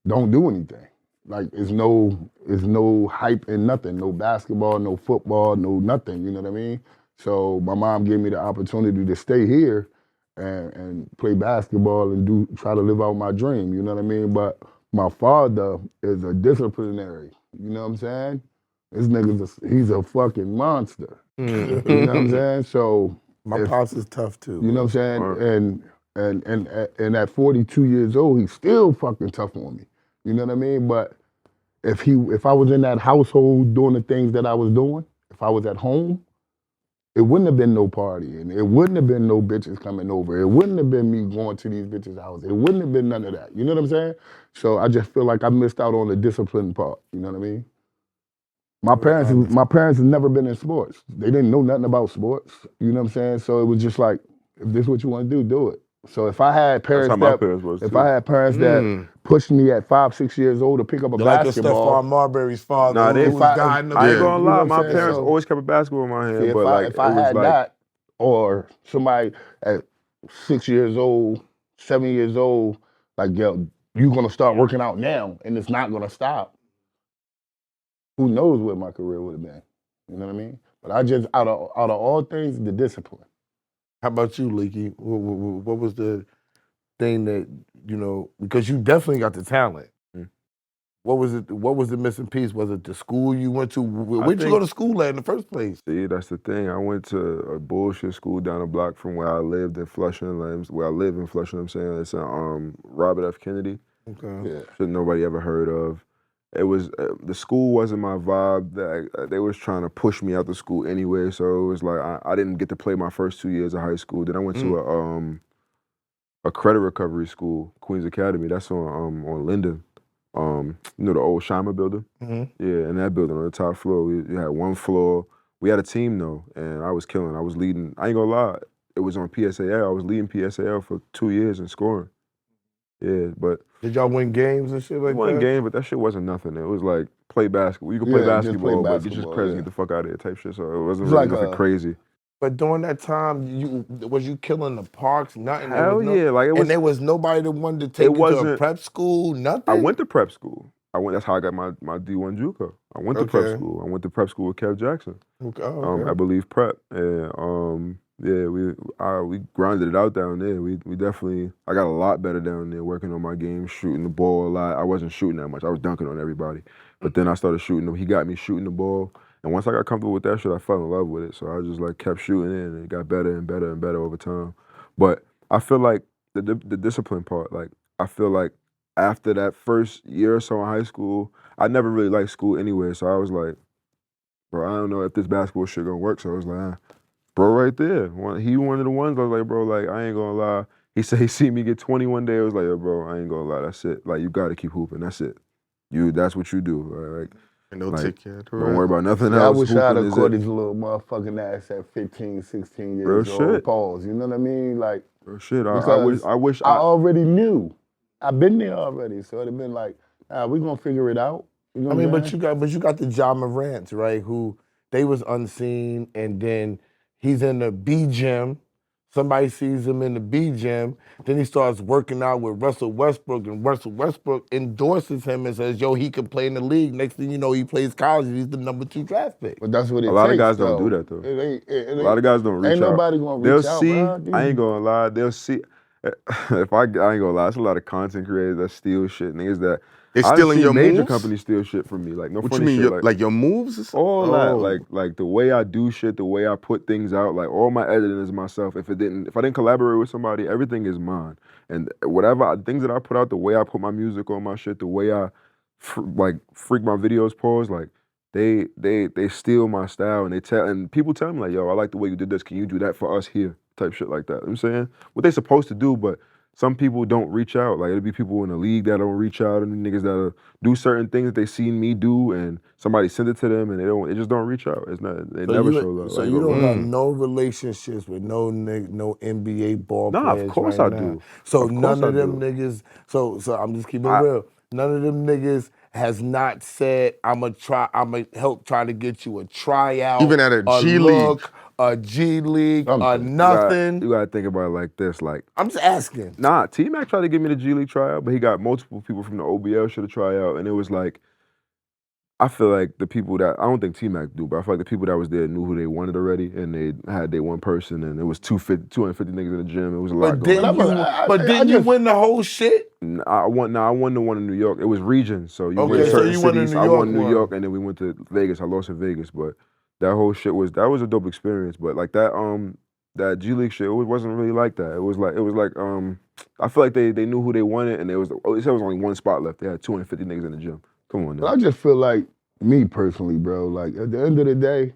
don't do anything. Like, it's no hype and nothing, no basketball, no football, no nothing, you know what I mean? So my mom gave me the opportunity to stay here and play basketball and try to live out my dream, you know what I mean? But my father is a disciplinary, you know what I'm saying? This nigga's he's a fucking monster, you know what I'm saying? So My pops is tough too. you know what I'm saying? And at 42 years old, he's still fucking tough on me. You know what I mean? But if I was in that household doing the things that I was doing, if I was at home, it wouldn't have been no party, and it wouldn't have been no bitches coming over. It wouldn't have been me going to these bitches' houses. It wouldn't have been none of that. You know what I'm saying? So I just feel like I missed out on the discipline part. You know what I mean? My parents have never been in sports. They didn't know nothing about sports. You know what I'm saying? So it was just like, if this is what you want to do, do it. So if I had That's parents how my parents was too. I had parents that pushed me at 5, 6 years old to pick up a Like your basketball. Stephon Marbury's father, Nah, who they- was guiding them. I ain't you gonna know lie, what I'm my saying? parents So- always kept a basketball in my hand, See, but like if I it was had like that, or somebody at 6 years old, 7 years old, like, yo, you're gonna start working out now, and it's not gonna stop. Who knows what my career would have been? You know what I mean? But I just, out of all things, the discipline. How about you, Leaky? What was the thing that, you know, because you definitely got the talent. Mm. What was it? What was the missing piece? Was it the school you went to? Where'd you think- go to school at in the first place? See, that's the thing. I went to a bullshit school down the block from where I lived in Flushing. Where I live in Flushing, I'm saying it's Robert F. Kennedy. Okay. Yeah. Shit nobody ever heard of. It was the school wasn't my vibe. They was trying to push me out the school anyway, so it was like I didn't get to play my first 2 years of high school. Then I went to a credit recovery school, Queens Academy. That's on Linden. You know the old Scheimer building? Mm-hmm. Yeah, in that building on the top floor. We had one floor. We had a team though, and I was killing. I was leading. I ain't gonna lie. It was on PSAL. I was leading PSAL for 2 years and scoring. Yeah, but Did y'all win games and shit we like won that? game, but that shit wasn't nothing. It was like play basketball. You could Yeah, play just basketball, play but get your basketball, credits and yeah. get the fuck out of here type shit. So it wasn't It's really like nothing crazy. But during that time, was you killing the parks? Nothing. There Hell was no, yeah, like it was. and there was nobody that wanted to take you to a wasn't- prep school. Nothing. I went to prep school. That's how I got my D1 JUCO. I went to prep Okay. school. I went to prep school with Kev Jackson. Okay. Okay. I believe prep. And yeah, we grinded it out down there. We definitely. I got a lot better down there, working on my game, shooting the ball a lot. I wasn't shooting that much. I was dunking on everybody. But then I started shooting. He got me shooting the ball. And once I got comfortable with that shit, I fell in love with it. So I just like kept shooting it, and it got better and better and better over time. But I feel like the discipline part, like I feel like after that first year or so in high school, I never really liked school anyway. So I was like, bro, I don't know if this basketball shit gonna work. So I was like, bro, right there. He one of the ones. I was like, bro, like I ain't gonna lie. He said he seen me get 20 one day. I was like, yo, bro, I ain't gonna lie. That's it. Like you gotta keep hooping. That's it. That's what you do. Like And they'll like, take care of the don't worry rest. about nothing I else. wish I had Hooping a is caught it. his little motherfucking ass at 15, 16 Real years old. shit. Pause. You know what I mean? Like, Real shit. I because wish I already knew. I've been there already. So it'd have been like, we're gonna figure it out. You know I what mean, I'm but saying? you got the Ja Morants, right? Who they was unseen, and then he's in the B gym. Somebody sees him in the B gym. Then he starts working out with Russell Westbrook, and Russell Westbrook endorses him and says, "Yo, he can play in the league." Next thing you know, he plays college. He's the #2 draft pick. But that's what it A takes. lot of guys though. don't do that though. It A lot of guys don't reach out. Ain't nobody gonna They'll reach out, see. bro. I ain't gonna lie. They'll see. If I ain't gonna lie, it's a lot of content creators that steal shit. Niggas that They I stealing see your major moves? companies steal shit from me. Like no What funny you mean? shit. Like your moves? All that, Oh. like the way I do shit, the way I put things out, like all my editing is myself. If I didn't collaborate with somebody, everything is mine. And things that I put out, the way I put my music on my shit, the way I freak my videos pause, like they steal my style, and people tell me like, yo, I like the way you did this. Can you do that for us here? Type shit like that. You know what I'm saying what they supposed to do, but some people don't reach out. Like it'll be people in the league that don't reach out, and niggas that do certain things that they seen me do, and somebody send it to them, and they just don't reach out. It's not. They never show love. So I ain't you gonna don't lie. got no relationships with no NBA ball Nah, players of course right I now. do. So Of course none I of them do. niggas. So I'm just keeping it real. None of them niggas has not said I'ma help try to get you a tryout, Even at a G look, League. a G League, a Something. nothing. You gotta think about it like this. Like, I'm just asking. nah, T-Mac tried to give me the G League tryout, but he got multiple people from the OBL should have tried out, and it was like, I feel like the people that, I don't think T-Mac do, but I feel like the people that was there knew who they wanted already, and they had their one person, and it was 250 niggas in the gym. It was a lot But going on. didn't you win the whole shit? I won the one in New York. It was regions, so you Okay, win so certain you won the cities. New I won York New one. York, and then we went to Vegas. I lost in Vegas, but that whole shit was a dope experience. But like that G League shit, it wasn't really like that. It was like I feel like they knew who they wanted, and they said it was only one spot left. They had 250 niggas in the gym. Come on, But now. I just feel like, me personally, bro, like at the end of the day,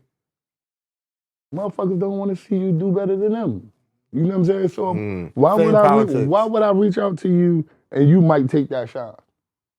Motherfuckers don't want to see you do better than them. You know what I'm saying? So why Same would politics. why would I reach out to you and you might take that shot?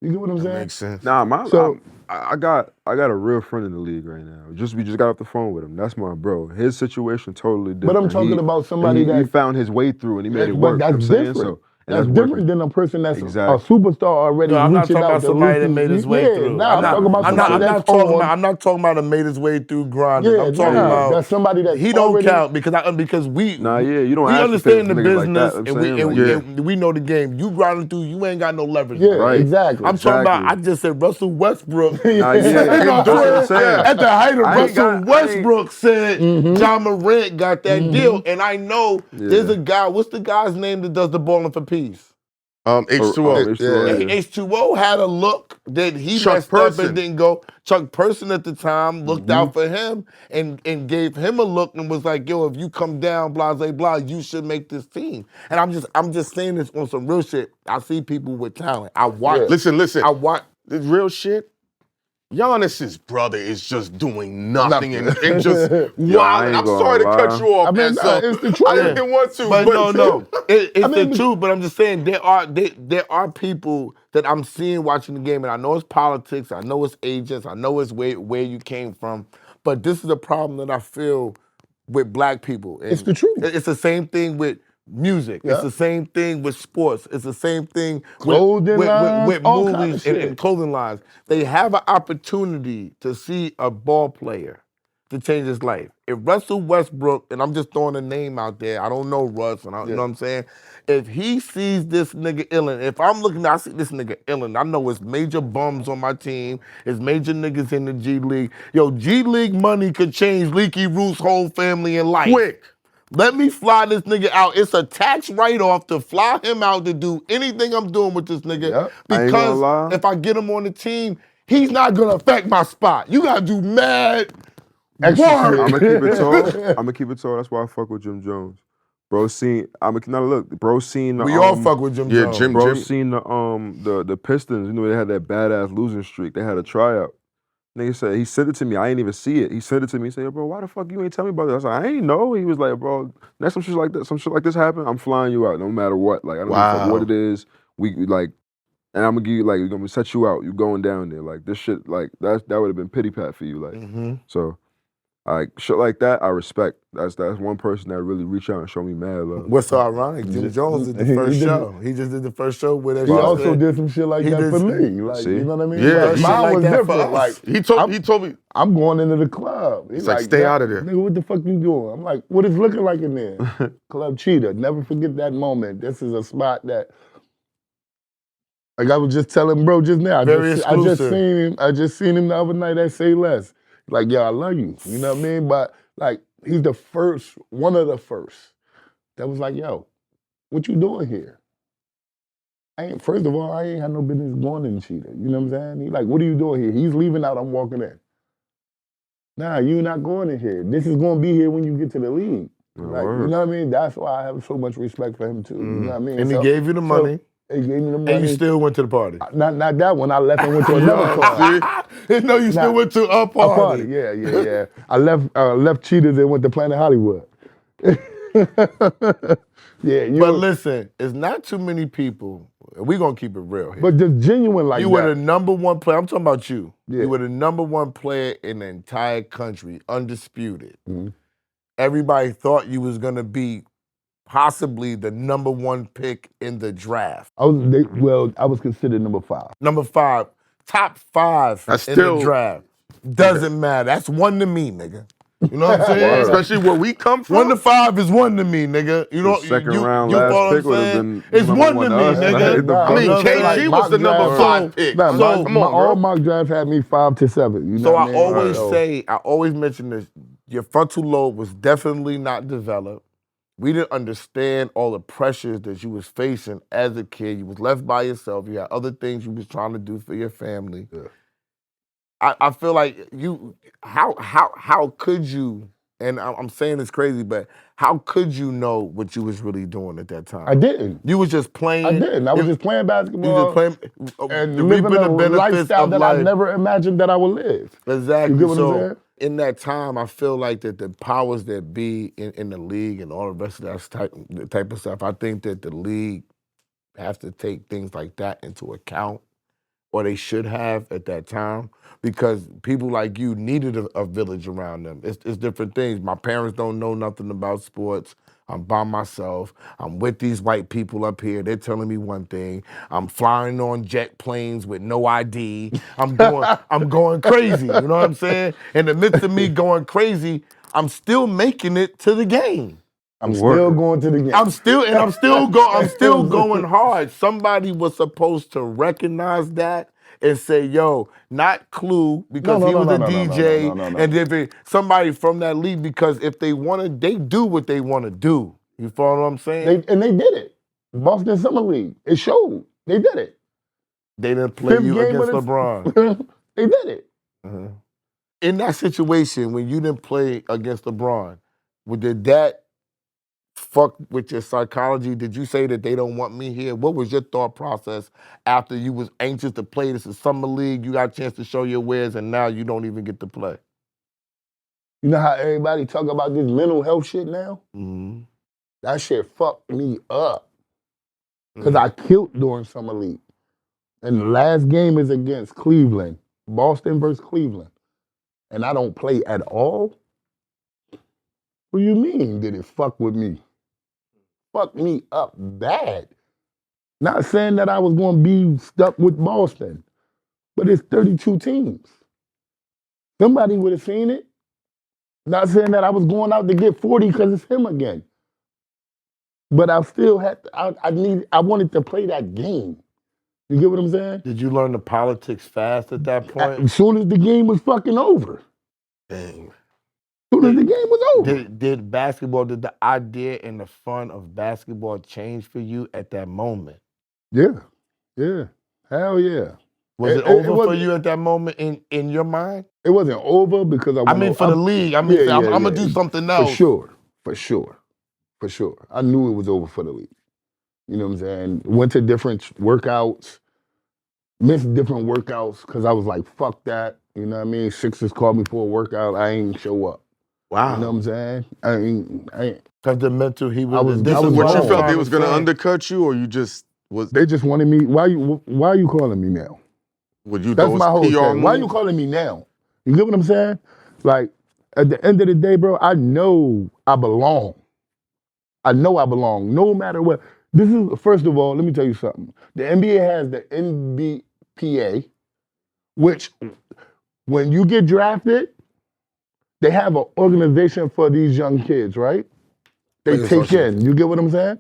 You get what I'm That saying? makes sense. Nah, So- I got a real friend in the league right now. We just got off the phone with him. That's my bro. His situation totally different. But I'm talking about somebody he that found his way through and he made it but work. that's I'm saying? different. So, That's different than a person that's Exactly. a superstar already No, I'm not reaching talking out about to somebody that rookies. made his way Yeah, through. Nah, I'm talking about somebody that's on. I'm not talking about him made his way through grinding. Yeah, I'm talking nah, about that's somebody that's he don't already- count because we you don't we ask for understand the niggas like business that, I'm and saying, we know the game. You grinding through, you ain't got no leverage. Yeah, Right. exactly. I'm talking about. I just said Russell Westbrook. Nah, You know that's what I'm saying. At the height of I ain't Russell Westbrook said John Morant got that deal, and I know there's a guy. What's the guy's name that does the balling for peace? H2O. H2O had a look that he Chuck messed up Person. and didn't go. Chuck Person at the time looked out for him and gave him a look and was like, "Yo, if you come down, blah blah blah, you should make this team." And I'm just saying this on some real shit. I see people with talent. I watch. Listen. I watch. This real shit. Giannis's brother is just doing nothing and just wilding. I'm sorry to cut you off. I mean, Enzo. it's the truth. I didn't want to, But no. It's mean, the truth, but I'm just saying there are people that I'm seeing watching the game, and I know it's politics, I know it's agents, I know it's where you came from, but this is a problem that I feel with black people. And It's the truth. It's the same thing with music. Yeah. It's the same thing with sports. It's the same thing Clothing lines, with all kind of movies and shit. clothing lines. They have an opportunity to see a ball player to change his life. If Russell Westbrook, and I'm just throwing a name out there, I don't know Russ, and you know what I'm saying? If he sees this nigga illin, if I'm looking, I see this nigga illin, I know it's major bums on my team, it's major niggas in the G League. Yo, G League money could change Leaky Root's whole family and life. Quick. Let me fly this nigga out. It's a tax write-off to fly him out to do anything I'm doing with this nigga. Yep. I ain't gonna lie. Because if I get him on the team, he's not gonna affect my spot. You gotta do mad I'm work. gonna keep it tall. That's why I fuck with Jim Jones. Bro seen bro seen the, We all fuck with Jim Jones. Bro seen the Pistons, you know, they had that badass losing streak. They had a tryout. Nigga said, he sent it to me. I ain't even see it. He sent it to me. He said, "Yo, bro, why the fuck you ain't tell me about this?" I was like, "I ain't know." He was like, "Bro, next some shit like this happen, I'm flying you out no matter what. Like, I don't give a fuck what it is. We like, and I'm gonna give you like, we're gonna set you out. You going down there. Like, this shit, like, that would have been pity pat for you. Like, so, like, shit like that, I respect. That's one person that really reach out and show me mad love. What's so ironic? Jim Jones did the first show. He just did the first show with He also did some shit like that for me. Like, See? you know what I mean? Yeah. Like, Shit mine like was that for different. us. Like, He told me. I'm going into the club. He's like, "Stay out of there." Nigga, what the fuck you doing? I'm like, what is looking like in there? Club Cheetah. Never forget that moment. This is a spot that, like I was just telling bro just now. I just seen him the other night at Say Less. Like, yo, I love you. You know what I mean? But like, he's the first, one of the first that was like, yo, what you doing here? First of all, I ain't had no business going in Cheetah. You know what I'm saying? He like, what are you doing here? He's leaving out, I'm walking in. Nah, you not going in here. This is gonna be here when you get to the league. Like, you know what I mean? That's why I have so much respect for him too. You know what I mean? And he gave you the money. He gave me the money. And you still went to the party. Not that one. I left and went to another party. No, you still went to a party. A party. Yeah. I left Cheetahs and went to Planet Hollywood. Yeah, But listen, it's not too many people. We're gonna keep it real here. But just genuine like You that. were the number one player. I'm talking about you. Yeah. You were the number one player in the entire country, undisputed. Mm-hmm. Everybody thought you was gonna be possibly the number one pick in the draft. I was considered number 5. Number 5, top 5 That's in still- the draft. Doesn't matter. That's 1 to me, nigga. You know what I'm saying? Especially where we come from. 1 to 5 is 1 to me, nigga. You know, second you, round you last follow what pick I'm would've saying? been It's number 1 to one me, to us. nigga. I mean, You know what I'm KG saying? was the number 5 pick. Nah, So, come on, all bro. mock drafts had me 5 to 7. You know So what I mean? always So- say, I always mention this, your frontal lobe was definitely not developed. We didn't understand all the pressures that you was facing as a kid. You was left by yourself. You had other things you was trying to do for your family. Yeah. I feel like how could you, and I'm saying it's crazy, but how could you know what you was really doing at that time? I didn't. You was just playing. I didn't. I was just playing You basketball was just playing and the living reaping a the benefits lifestyle of that life. I never imagined that I would live. Exactly. You get what I'm So saying? in that time, I feel like that the powers that be in the league and all the rest of that type of stuff, I think that the league has to take things like that into account, or they should have at that time, because people like you needed a village around them. It's different things. My parents don't know nothing about sports. I'm by myself. I'm with these white people up here. They're telling me one thing. I'm flying on jet planes with no ID. I'm going crazy. You know what I'm saying? In the midst of me going crazy, I'm still making it to the game. I'm still going to the game. I'm still going hard. Somebody was supposed to recognize that and say, yo, not Clue, because he was a DJ, and if somebody from that league, because if they want to, they do what they want to do. You follow what I'm saying? They did it. Boston Summer League. It showed. They did it. They didn't play you against LeBron. They did it. Uh-huh. In that situation, when you didn't play against LeBron, did that fuck with your psychology? Did you say that they don't want me here? What was your thought process after you was anxious to play this in summer league? You got a chance to show your wares, and now you don't even get to play. You know how everybody talk about this mental health shit now? Mm-hmm. That shit fucked me up. Because I killed during summer league. And the last game is against Cleveland. Boston versus Cleveland. And I don't play at all? What do you mean did it fuck with me? Fuck me up bad. Not saying that I was going to be stuck with Boston, but it's 32 teams. Somebody would have seen it. Not saying that I was going out to get 40 because it's him again. But I still had to, I wanted to play that game. You get what I'm saying? Did you learn the politics fast at that point? As soon as the game was fucking over. Dang. As soon as the game was over. Did the idea and the fun of basketball change for you at that moment? Yeah. Hell yeah. Was it over for you at that moment in your mind? It wasn't over because I mean, for the league. I mean, I'm going to do something else. For sure. I knew it was over for the league. You know what I'm saying? Went to different workouts, missed different workouts because I was like, fuck that. You know what I mean? Sixers called me for a workout. I ain't show up. Wow. You know what I'm saying? I ain't. Because the mental, what you felt they was going to undercut you, or you just was? They just wanted me. Why are you calling me now? That's my whole thing. Why are you calling me now? You get what I'm saying? Like, at the end of the day, bro, I know I belong. No matter what. This is, first of all, let me tell you something. The NBA has the NBPA, which when you get drafted, they have an organization for these young kids, right? They take in. You get what I'm saying?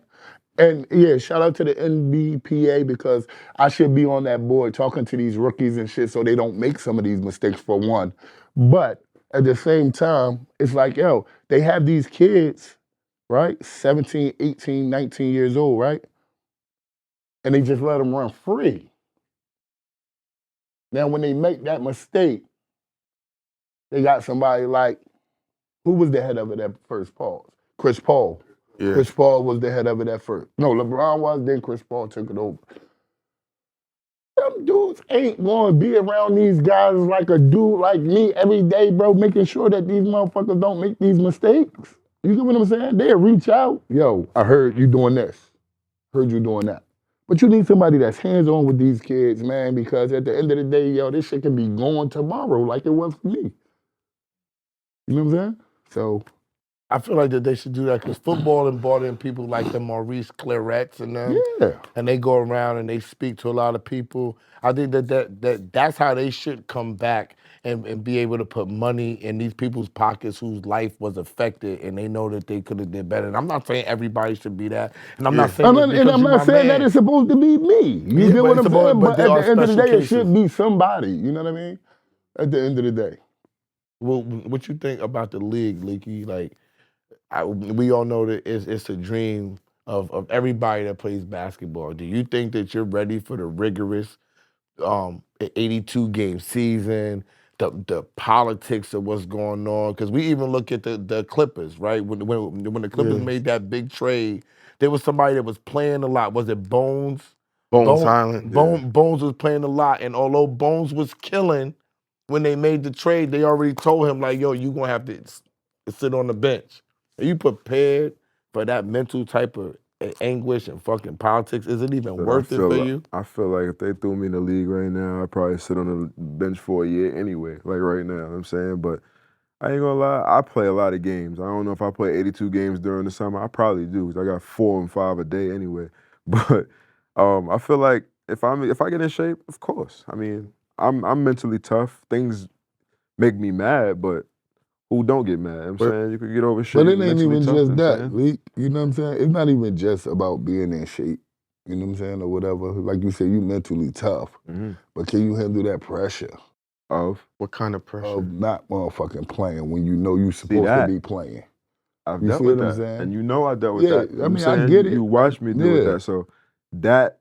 And yeah, shout out to the NBPA because I should be on that board talking to these rookies and shit so they don't make some of these mistakes, for one. But at the same time, it's like, yo, they have these kids, right? 17, 18, 19 years old, right? And they just let them run free. Now, when they make that mistake, they got somebody like, who was the head of it at first? Chris Paul. Yeah. Chris Paul was the head of it at first. No, LeBron was, then Chris Paul took it over. Them dudes ain't going to be around these guys like a dude like me every day, bro, making sure that these motherfuckers don't make these mistakes. You get what I'm saying? They'll reach out. Yo, I heard you doing this. Heard you doing that. But you need somebody that's hands-on with these kids, man, because at the end of the day, yo, this shit can be going tomorrow like it was for me. You know what I'm saying? So I feel like that they should do that because football and brought in people like the Maurice Clarets and them. Yeah. And they go around and they speak to a lot of people. I think that's how they should come back and be able to put money in these people's pockets whose life was affected and they know that they could have did better. And I'm not saying everybody should be that. And I'm not saying that it's supposed to be me. You get what I'm saying? But at the end of the day, it should be somebody. You know what I mean? At the end of the day. Well, what you think about the league, Leaky? Like, we all know that it's a dream of everybody that plays basketball. Do you think that you're ready for the rigorous 82-game season, the politics of what's going on? Because we even look at the Clippers, right? When the Clippers made that big trade, there was somebody that was playing a lot. Was it Bones? Bones Highland. Bones was playing a lot, and although Bones was killing, when they made the trade, they already told him like, yo, you gonna have to sit on the bench. Are you prepared for that mental type of anguish and fucking politics? Is it even worth it for you? I feel like if they threw me in the league right now, I'd probably sit on the bench for a year anyway, like right now, you know what I'm saying? But I ain't gonna lie, I play a lot of games. I don't know if I play 82 games during the summer. I probably do, because I got 4 and 5 a day anyway. But I feel like if I get in shape, of course. I mean, I'm mentally tough. Things make me mad, but who don't get mad? I'm saying you could get over shit. But it ain't even just that, Lee. Leak. You know what I'm saying? It's not even just about being in shape. You know what I'm saying? Or whatever. Like you said, you mentally tough. But can you handle that pressure? Of? What kind of pressure? Of not motherfucking playing when you know you're supposed to be playing. I've You dealt see with what I'm that. saying? And you know I dealt with Yeah, that. I mean, I get it. You watched me deal with that. So that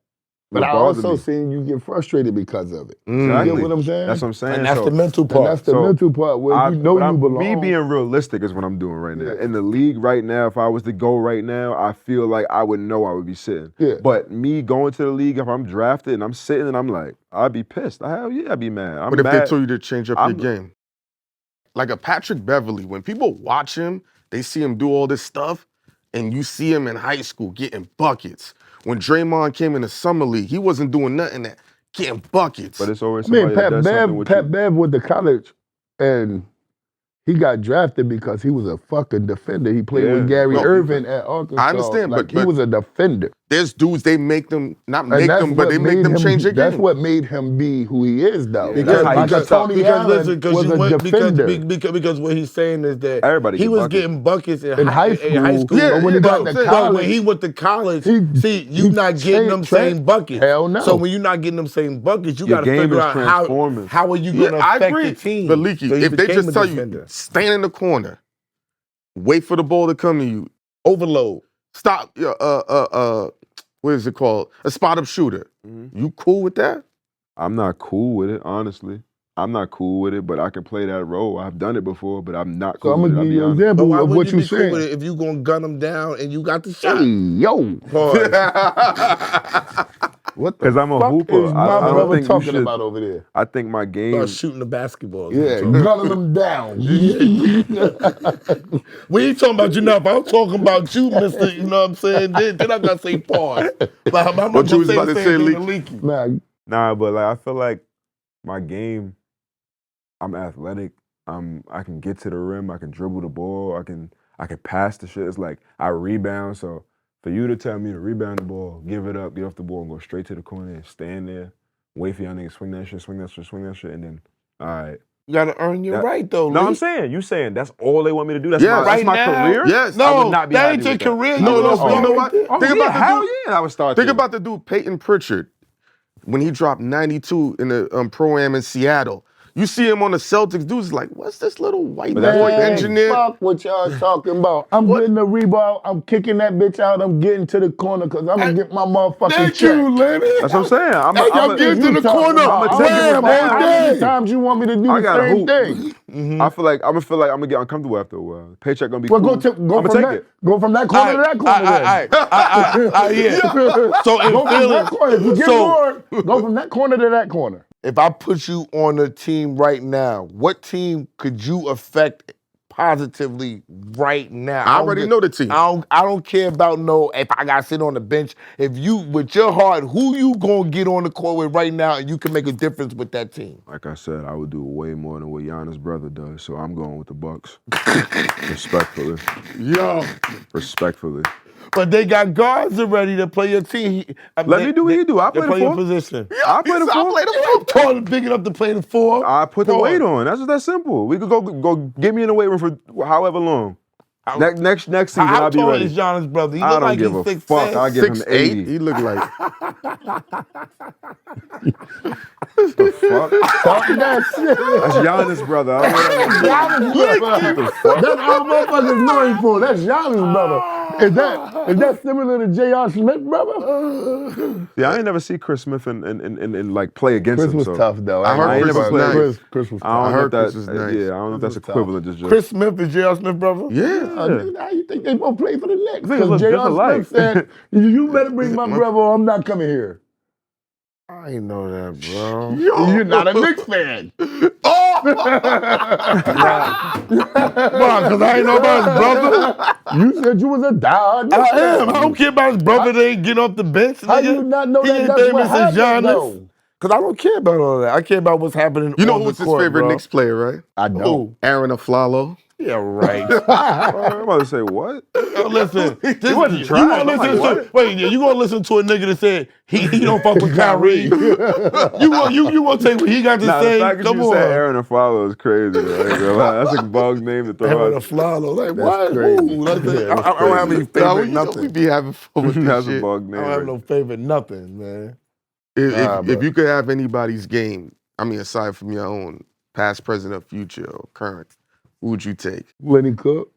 But I bothered also me. seen you get frustrated because of it. Exactly. You get what I'm saying? That's what I'm saying. And that's the mental part. And that's the mental part where you know you belong. Me being realistic is what I'm doing right now. In the league right now, if I was to go right now, I feel like I would know I would be sitting. Yeah. But me going to the league, if I'm drafted and I'm sitting and I'm like, I'd be pissed. Hell yeah, I'd be mad. I'm But if mad. they told you to change up your game? Like a Patrick Beverly, when people watch him, they see him do all this stuff, and you see him in high school getting buckets. When Draymond came in the summer league, he wasn't doing nothing that getting buckets. But it's always I mean, somebody that does something with Pat you. Bev went to college and he got drafted because he was a fucking defender. He played with Gary Irving at Arkansas. I understand, like, but he was a defender. There's dudes, they make them, not And make that's them, but what they make made them him- change their That's game. what made him be who he is, though. Because Tony Allen was a defender. Because what he's saying is that Everybody he get was buckets. getting buckets In high school, Yeah, but when he got to but college, when he went to college, he you're not getting them same buckets. Hell no. So when you're not getting them same buckets, you Your got to game figure is out transforming. how are you Yeah, going to I affect agree. the team. But Leaky, So he if they became just a tell defender. you, stand in the corner, wait for the ball to come to you, overload, stop, what is it called? A spot-up shooter. You cool with that? I'm not cool with it, honestly. I'm not cool with it, but I can play that role. I've done it before, but I'm not So cool I'm with gonna it. give you an I'll be But example why of would what you you be cool with saying. it if you going to gun them down and you got the shot? Hey, yo. Pause. What the Because I'm a fuck hooper. is I my don't brother think you talking should- about over there? I think my game. Start shooting the basketball. Yeah, gunning them down. We ain't talking about you now, but I'm talking about you, Mr. You know what I'm saying? Then I gotta say pause. But I'm What you was gonna about to the say, same thing to Leaky? Leaky. Man, Nah, but like I feel like my game, I'm athletic. I can get to the rim. I can dribble the ball. I can pass the shit. It's like I rebound. So for you to tell me to rebound the ball, give it up, get off the ball, and go straight to the corner and stand there, wait for y'all niggas swing that shit, and then all right. You gotta earn your right though, No, Lee. I'm saying you saying that's all they want me to do. That's Yeah, that's my career. Yes. I would No, not be that happy ain't your with that. career. No, You no, gonna you know start what? right there. Think about the hell dude. yeah, I would start. Think there. about the dude Peyton Pritchard when he dropped 92 in the Pro-Am in Seattle. You see him on the Celtics, dude's like, what's this little white boy man, engineer? fuck what y'all talking about. I'm getting the rebound. I'm kicking that bitch out. I'm getting to the corner because I'm going to get my motherfucking Thank check. you, Lenny. That's what I'm saying. I'm getting to the corner. I'ma take it Bam, with all How many day. times you want me to do I the got a same hoop. thing? I feel like I'm gonna get uncomfortable after a while. Paycheck gonna be Well, cool. go I'ma from take that. it. Go from that corner to that corner then. Yeah. So in Go from Philly, that corner. If you get bored, go from that corner to that corner. if I put you on a team right now, what team could you affect positively right now? I already know the team. I don't care about if I gotta sit on the bench. If you with your heart, who you gonna get on the court with right now and you can make a difference with that team? Like I said, I would do way more than what Giannis' brother does, so I'm going with the Bucks. Respectfully. Yo. Respectfully. But they got guards already to play your team. Let me do what he do. I They play the your four. position. I play the four. I'm tall and big enough to play the four. I put the weight on. That's just that simple. We could go get me in the weight room for however long. Next season, How I'll be tall ready. is Giannis' brother? He I look don't like give he's a 6'10". fuck. I'll give him 6'8", 80. he look like. The fuck? Talk that shit. That's Giannis' brother. I don't know. Giannis' brother. That's all motherfuckers know him for. That's Giannis' brother. Is that similar to J.R. Smith, brother? Yeah, I ain't never see Chris Smith and like play against Chris him. was so. tough though. I heard I ain't Chris never was played. nice. Chris was I tough. don't know heard if that, Chris was nice. Yeah, I don't know if that's was tough. equivalent. Just Chris Smith is J.R. Smith, brother? Yeah. How you think they both play for the Knicks? Niggas look Because just J.R. alike. Smith said, you better bring my brother or I'm not coming here. I ain't know that, bro. You're not a Knicks fan. Oh! Why? Because I ain't know about his brother? You said you was a diehard I Knicks fan. am. I don't care about his brother. They ain't getting off the bench. How nigga. you not know He that ain't that's what famous as happened, Giannis. though? Because I don't care about all that. I care about what's happening You know on who the was his court, favorite bro. Knicks player, right? I don't. Who? Aaron Aflalo. Yeah, right. I'm about to say what? Yo, listen, He wasn't you trash. gonna I'm like, listen to what? wait? You gonna listen to a nigga that said he don't fuck with Kyrie? you gonna take what he got to Nah, say? the fact that Come you on, said Aaron Aflalo is crazy. Bro. I ain't gonna lie. That's a bug name to throw Aaron out. Aflalo. Like That's what? crazy. Who? That's Yeah, that's I don't have any crazy. favorite Nah, we nothing. be having fun with this That's shit. a bug I name. don't have Right no favorite nothing, man. If you could have anybody's game, I mean, aside from your own, past, present, or future, or current, who would you take? Lenny Cooke.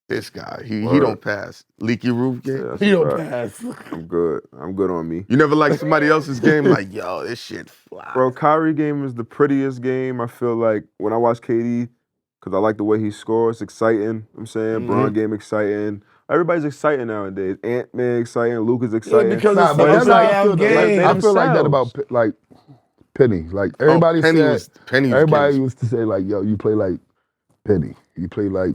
This guy. He Word. don't pass. Leaky roof game. Yeah, that's He a don't fact. pass. I'm good. I'm good on me. You never like somebody else's game? Like, yo, this shit fly. Bro, Kyrie game is the prettiest game. I feel like when I watch KD, because I like the way he scores, exciting. I'm saying Bron game exciting. Everybody's exciting nowadays. Ant-Man exciting. Luka's exciting. because Nah, it's but a that's how I knockout feel. game. I feel like that themselves. about like Penny. Like everybody Penny said. was Everybody getting used to say like, "Yo, you play like Penny. You play like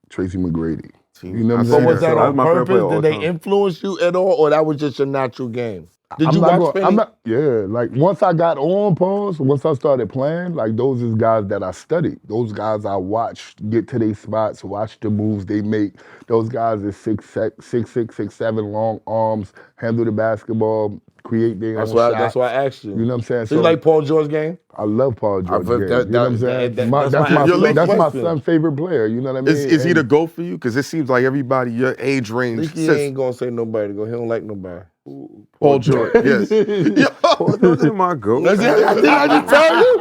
Tracy McGrady." You know what I'm But saying? was that So on that's my favorite player purpose? all Did they time. influence you at all, or that was just your natural game? Did you watch Penny? I'm not. Yeah, like once I got on pause, once I started playing, like those is guys that I studied. Those guys I watched get to their spots, watch the moves they make. Those guys is 6'6", 6'7", long arms, handle the basketball, create their own shots. That's why I asked you. You know what I'm saying? So you like Paul George game? I love Paul George game. that- You know what I'm that- saying? that- My- that's that's why I my asked you that that's my question. son's favorite player. You know what I mean? Is he And the GOAT for you? Because it seems like everybody your age range Leaky says ain't gonna say nobody to go. He don't like nobody. Paul George. Yes. Paul George is my goat. Didn't I just tell you?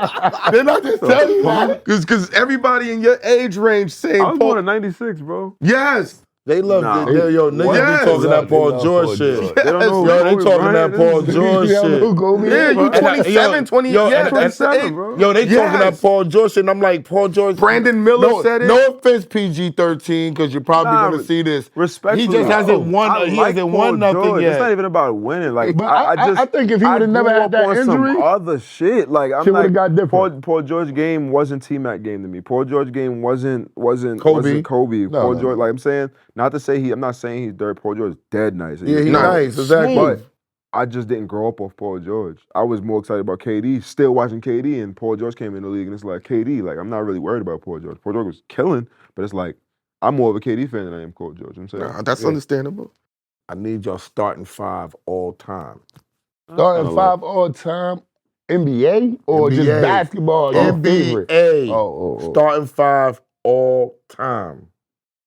Didn't I just tell you that? Because everybody in your age range saying I was Paul. born in '96, bro. Yes. They love Nah. yo, niggas Yes. be talking that They Paul love George Paul shit. George. They don't know who Yo, they Kobe talking Bryant that Paul is. George You don't know who shit. Kobe Yeah, is? you And I- 27, 20. yo, yeah, and- that's the 27, age. bro. Yo, they talking Yes. that Paul George shit, and I'm like, Paul George. Brandon Miller no, said it. No offense, PG-13, because you're probably Nah, gonna see this. Respectfully, He just hasn't won. I He like hasn't Paul won nothing George. yet. It's not even about winning. Like But I think if he would have never grew had up that on injury, some other shit. Like I'm shit like would've got different. Paul George game wasn't T-Mac game to me. Paul George game wasn't Kobe. Kobe. No, Paul no, George. no. Like I'm saying, not to say I'm not saying he's dirt. Paul George is dead nice. Yeah, he's Nah, nice, exactly. smooth. But I just didn't grow up off Paul George. I was more excited about KD, still watching KD, and Paul George came in the league, and it's like, KD, like, I'm not really worried about Paul George. Paul George was killing, but it's like, I'm more of a KD fan than I am Paul George. You know what I'm saying? Nah, that's understandable. I need y'all starting five all time. Starting five all time, NBA or just NBA. basketball? Your favorite? NBA. Oh. Starting five all time.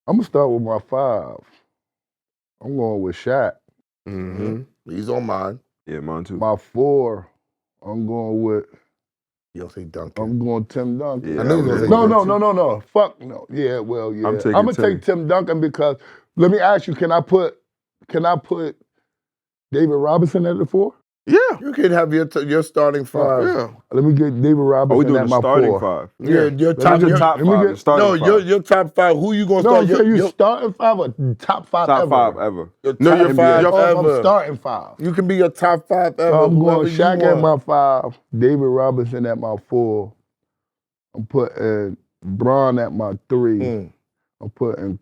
I'm gonna start with my five. I'm going with Shaq. Mm-hmm. He's on mine. Yeah, mine too. My four, I'm going with. You don't say Duncan. I'm going Tim Duncan. Yeah, I knew you was was gonna say it. No. Fuck no. Yeah, well, yeah. I'm taking gonna Timmy. take Tim Duncan because let me ask you, can I put David Robinson at the four? Yeah. You can have your starting five. Yeah. Let me get David Are we Robinson doing at the my starting four. five? Yeah, your Let top. me Your get- top let me five. get- Your starting No, five. your top five. Who you gonna No, I'm start? saying you Your starting five or top five Top ever? five ever. Your No, top your- five your- I'm ever. starting five. You can be your top five ever. So I'm whoever going you Shaq at want. my five, David Robinson at my four. I'm putting Bron at my three. Mm. I'm putting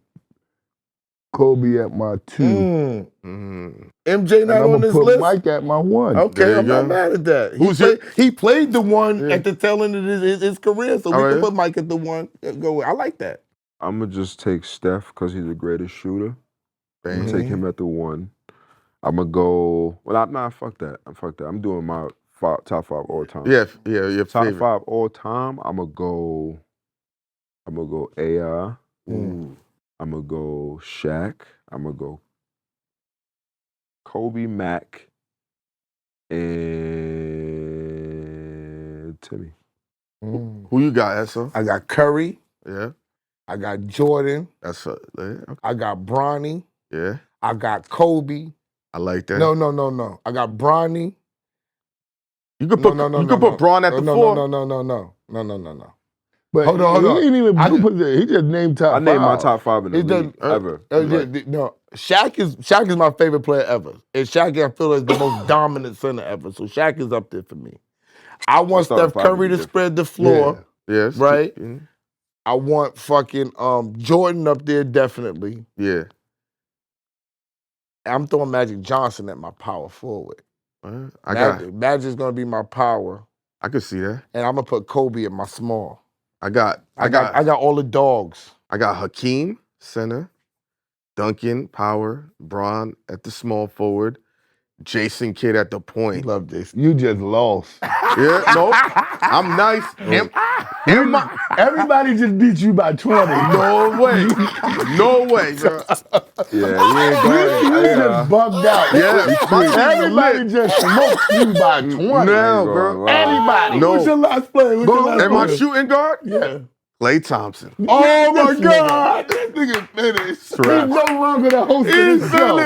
Kobe at my two. Mm. Mm. MJ And not I'm on gonna this put list. Mike at my one. Okay, There you I'm not go. mad at that. Who's your- He played the one Yeah. at the tail end of his career, so we All can right. put Mike at the one. Go. I like that. I'm going to just take Steph because he's the greatest shooter. I'm going to take him at the one. I'm going to go, fuck that. I'm doing my top five all time. Yeah, your Top favorite. five all time, I'm going to go AI. Mm. I'm going to go Shaq. I'm going to go Kobe, Mac, and Timmy. Mm. Who you got, Esso? I got Curry. Yeah, I got Jordan. that's okay. I got Bronny. Yeah, I got Kobe. I like that. No. I got Bronny. You could put No. Braun at the four. No. But Hold on. he ain't even I blue just- position. He just named top I named my five. top 5 in the It league doesn't- ever. Like, no, Shaq is my favorite player ever. And Shaq, I feel, is the most dominant center ever. So Shaq is up there for me. I want starting Steph five Curry would be to spread the floor, Yes. right? I want fucking Jordan up there definitely. Yeah. I'm throwing Magic Johnson at my power forward. Magic's gonna be my power, I could see that. and I'm gonna put Kobe at my small. I got I got all the dogs. I got Hakeem center, Duncan power, Bron at the small forward, Jason Kidd at the point. Love this. You just lost. Yeah, no, I'm nice. Everybody just beat you by 20. No way, bro. yeah, you ain't going. You just bugged out. Yeah, Everybody just smoked you by 20. No, bro. Anybody. No. What's your last play? Am I shooting guard? Yeah. Klay Thompson. Oh my God! That nigga finished. He's no longer the host of this show.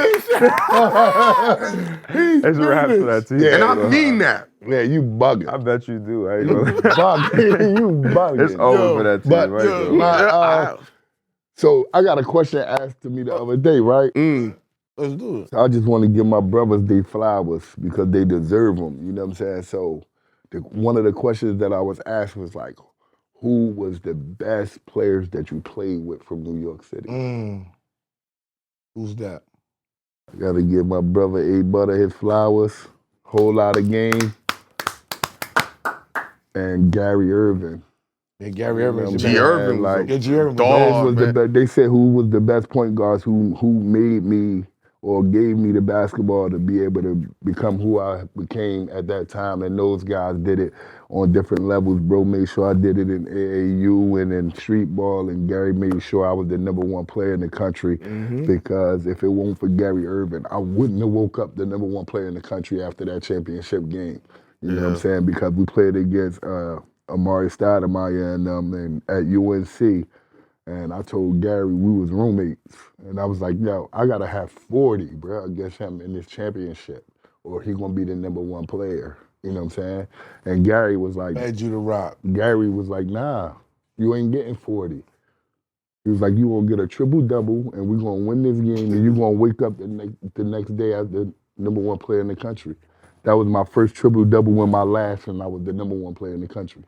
It's raps for that team. Yeah. And I mean that. Yeah, you bugging. I bet you do. I ain't You gonna- bugging. You bugging. It's over for that team, but, right? yo, Though. So I got a question asked to me the other day, right? Let's do it. I just want to give my brothers their flowers because they deserve them. You know what I'm saying? So one of the questions that I was asked was like, who was the best players that you played with from New York City? Who's that? I got to give my brother A Butter his flowers. Whole lot of game. And Gary Irving. Yeah, Gary Irving. G. Irving, like, Yeah, G. Irving. dog. they said who was the best point guards who made me or gave me the basketball to be able to become who I became at that time. And those guys did it on different levels. Bro made sure I did it in AAU and in street ball, and Gary made sure I was the #1 player in the country because if it weren't for Gary Irving, I wouldn't have woke up the #1 player in the country after that championship game. You know what I'm saying? Because we played against Amari Stoudemire and at UNC. And I told Gary we was roommates. And I was like, yo, I gotta have 40, bro, against him in this championship. Or he gonna be the #1 player. You know what I'm saying? And Gary was like, Had you to rock. Gary was like, nah, you ain't getting 40. He was like, you gonna get a triple-double and we gonna win this game and you gonna wake up the next day as the #1 player in the country. That was my first triple-double in my last, and I was the #1 player in the country.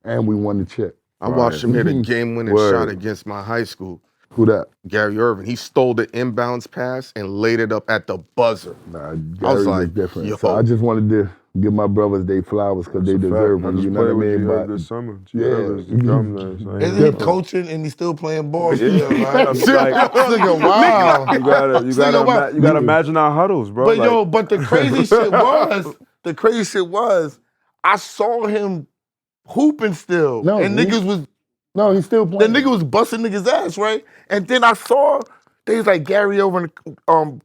And we won the chip. I watched him hit a game-winning Word. shot against my high school. Who that? Gary Irving. He stole the inbounds pass and laid it up at the buzzer. Nah, I Gary was was like, different. yo. So I just wanted to give my brothers their flowers because they deserve I them. just You know what I played with mean? G this summer. G yeah. is the drum line, so I ain't Isn't he gonna- coaching and he's still playing ball? Yeah. Still, right? I'm like, This nigga, wow. you gotta imagine our huddles, bro. But like, yo, but the crazy shit was, I saw him hooping still, No, and niggas was No, he's still the playing. nigga was busting niggas ass, right? And then I saw they was like Gary over,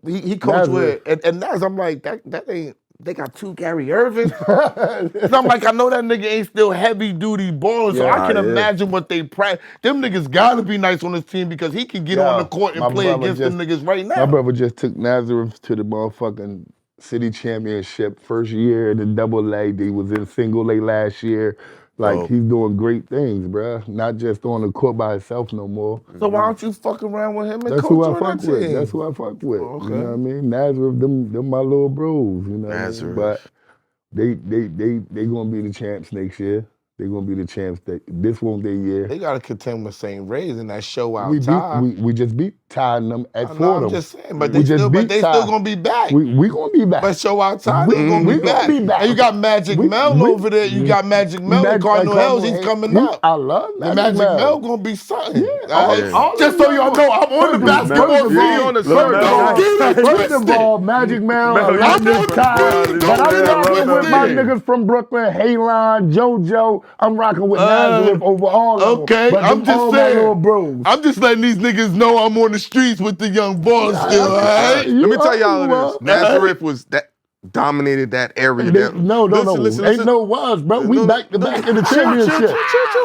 he coached with, and Naz, I'm like that ain't. They got 2 Gary Irving. And I'm like, I know that nigga ain't still heavy duty balling, so I can imagine what they practice. Them niggas gotta be nice on this team because he can get on the court and play against them niggas right now. My brother just took Nazareth to the motherfucking city championship first year in the double A. He was in single A last year. Like, he's doing great things, bruh. Not just on the court by himself no more. So why don't you fuck around with him and That's coach who I on fuck that with. team? That's who I fuck with. Okay. You know what I mean? Nazareth, them my little bros. You know what I mean? Nazareth. But they gonna be the champs next year. They gonna be the champs. This won't their year. They gotta contend with St. Ray's in that show out We tie. just beat Ty and them at I'm Fordham. just saying, but We they just still, beat they Ty. still gonna be back. We gonna be back. But show out time, We they gonna be back. be back. And you got Magic Mel over there. You got Magic Mel and Cardinal Hells. He's coming up. I love And Magic Mel gonna be something. Yeah. All right? Just so y'all know, I'm on the basketball He on the circle. First of all, Magic Mel, Mel, I'm you on time, but I'm Yeah, rocking love with that my thing. niggas from Brooklyn, Haylon, JoJo. I'm rocking with Nazareth over all of them. Okay, But I'm them just all saying. my little bros. I'm just letting these niggas know I'm on the streets with the young boys still, all right? Let me tell y'all are. this. Nazareth was that dominated that area. No. Listen. Ain't no was, bro. We back to back in the Chill. championship.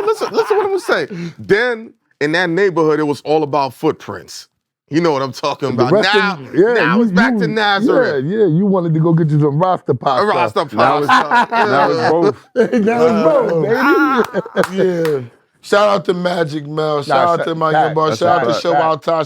Listen what I'm gonna say. Then in that neighborhood, it was all about footprints. You know what I'm talking about. Now it's back to Nazareth. Yeah, you wanted to go get you some Rasta pasta. Rasta Now pasta. it's both. Now it's both, baby. Yeah. Shout out to Magic Mel. Shout out to my young boy. That's Shout out a to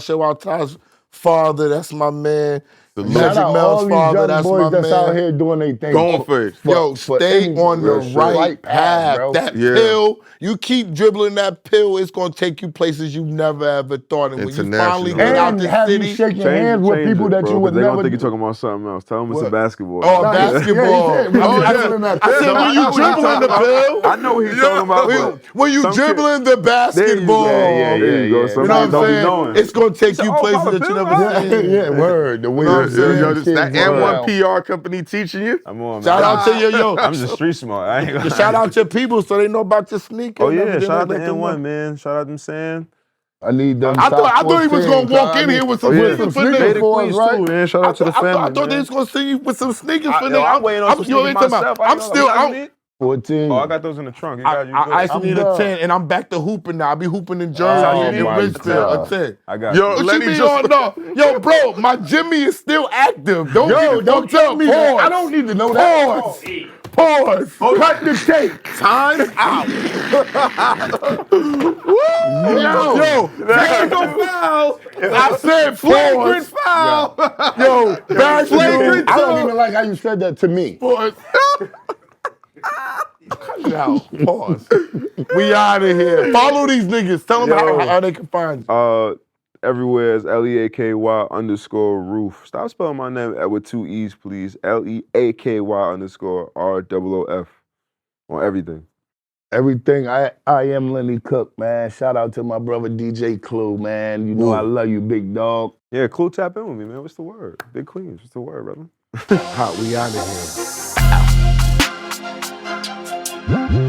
Show Out Ty's father. That's my man. Shout Magic out Mel's all these father. young That's boys my that's man. out here doing their thing. Going for it. Yo, stay on the right path. bro. That Yeah. pill, you keep dribbling that pill, it's gonna take you places you never ever thought. And when you finally get out And the have you city, shaking hands with people that you would They're never gonna think you're do. talking about something else. Tell them it's What? a basketball. Oh, Nah, basketball. yeah, when Oh, you yeah. dribbling that I said pill. when you dribbling the pill. I know what he's talking about. but When you some kid- dribbling the basketball. There you go. Some You know what kids I'm don't be saying? knowing. It's gonna take you "Oh, places Papa that you Bill, never seen. Yeah, word. The way You know what I'm saying? Yo, that kids M1 around. PR company teaching you? I'm on, man. Shout out to yo. I'm just street smart. I ain't gonna Shout out to people so they know about your sneakers. Oh and yeah, everything shout out to like that. N1, man. Shout out them saying. I need them. I thought he was gonna walk in here with some sneakers for sneakers niggas. for us, right? Too, man. Shout out to the family. I thought they man. was gonna see you with some sneakers for Yo, niggas. I'm waiting on some you ain't sneakers talking about- myself. I'm still out. 14. Oh, I got those in the trunk. You I got you. I actually I'm need a done. 10, and I'm back to hooping now. I be hooping in Oh, Jersey and my Richfield. God. A 10. I got Yo, you. What Lenny you mean? just- Oh, no. Yo, bro, my Jimmy is still active. Don't get it don't fucked tell up. me that. Pause. I don't need to know that. Pause. Cut the tape. Time out. Yo, Technical foul! I said Flagrant pause. foul! Yo, bad Flagrant I don't even like how you said that to me. Pause. Cut it out. Pause. We out of here. Follow these niggas. Tell them how they can find you. Everywhere is LEAKY_roof. Stop spelling my name with 2 E's, please. LEAKY_ROOF on everything. Everything. I am Lenny Cooke, man. Shout out to my brother DJ Clue, man. You know I love you, big dog. Yeah, Clue, tap in with me, man. What's the word? Big Queens. What's the word, brother? Hot, we out of here.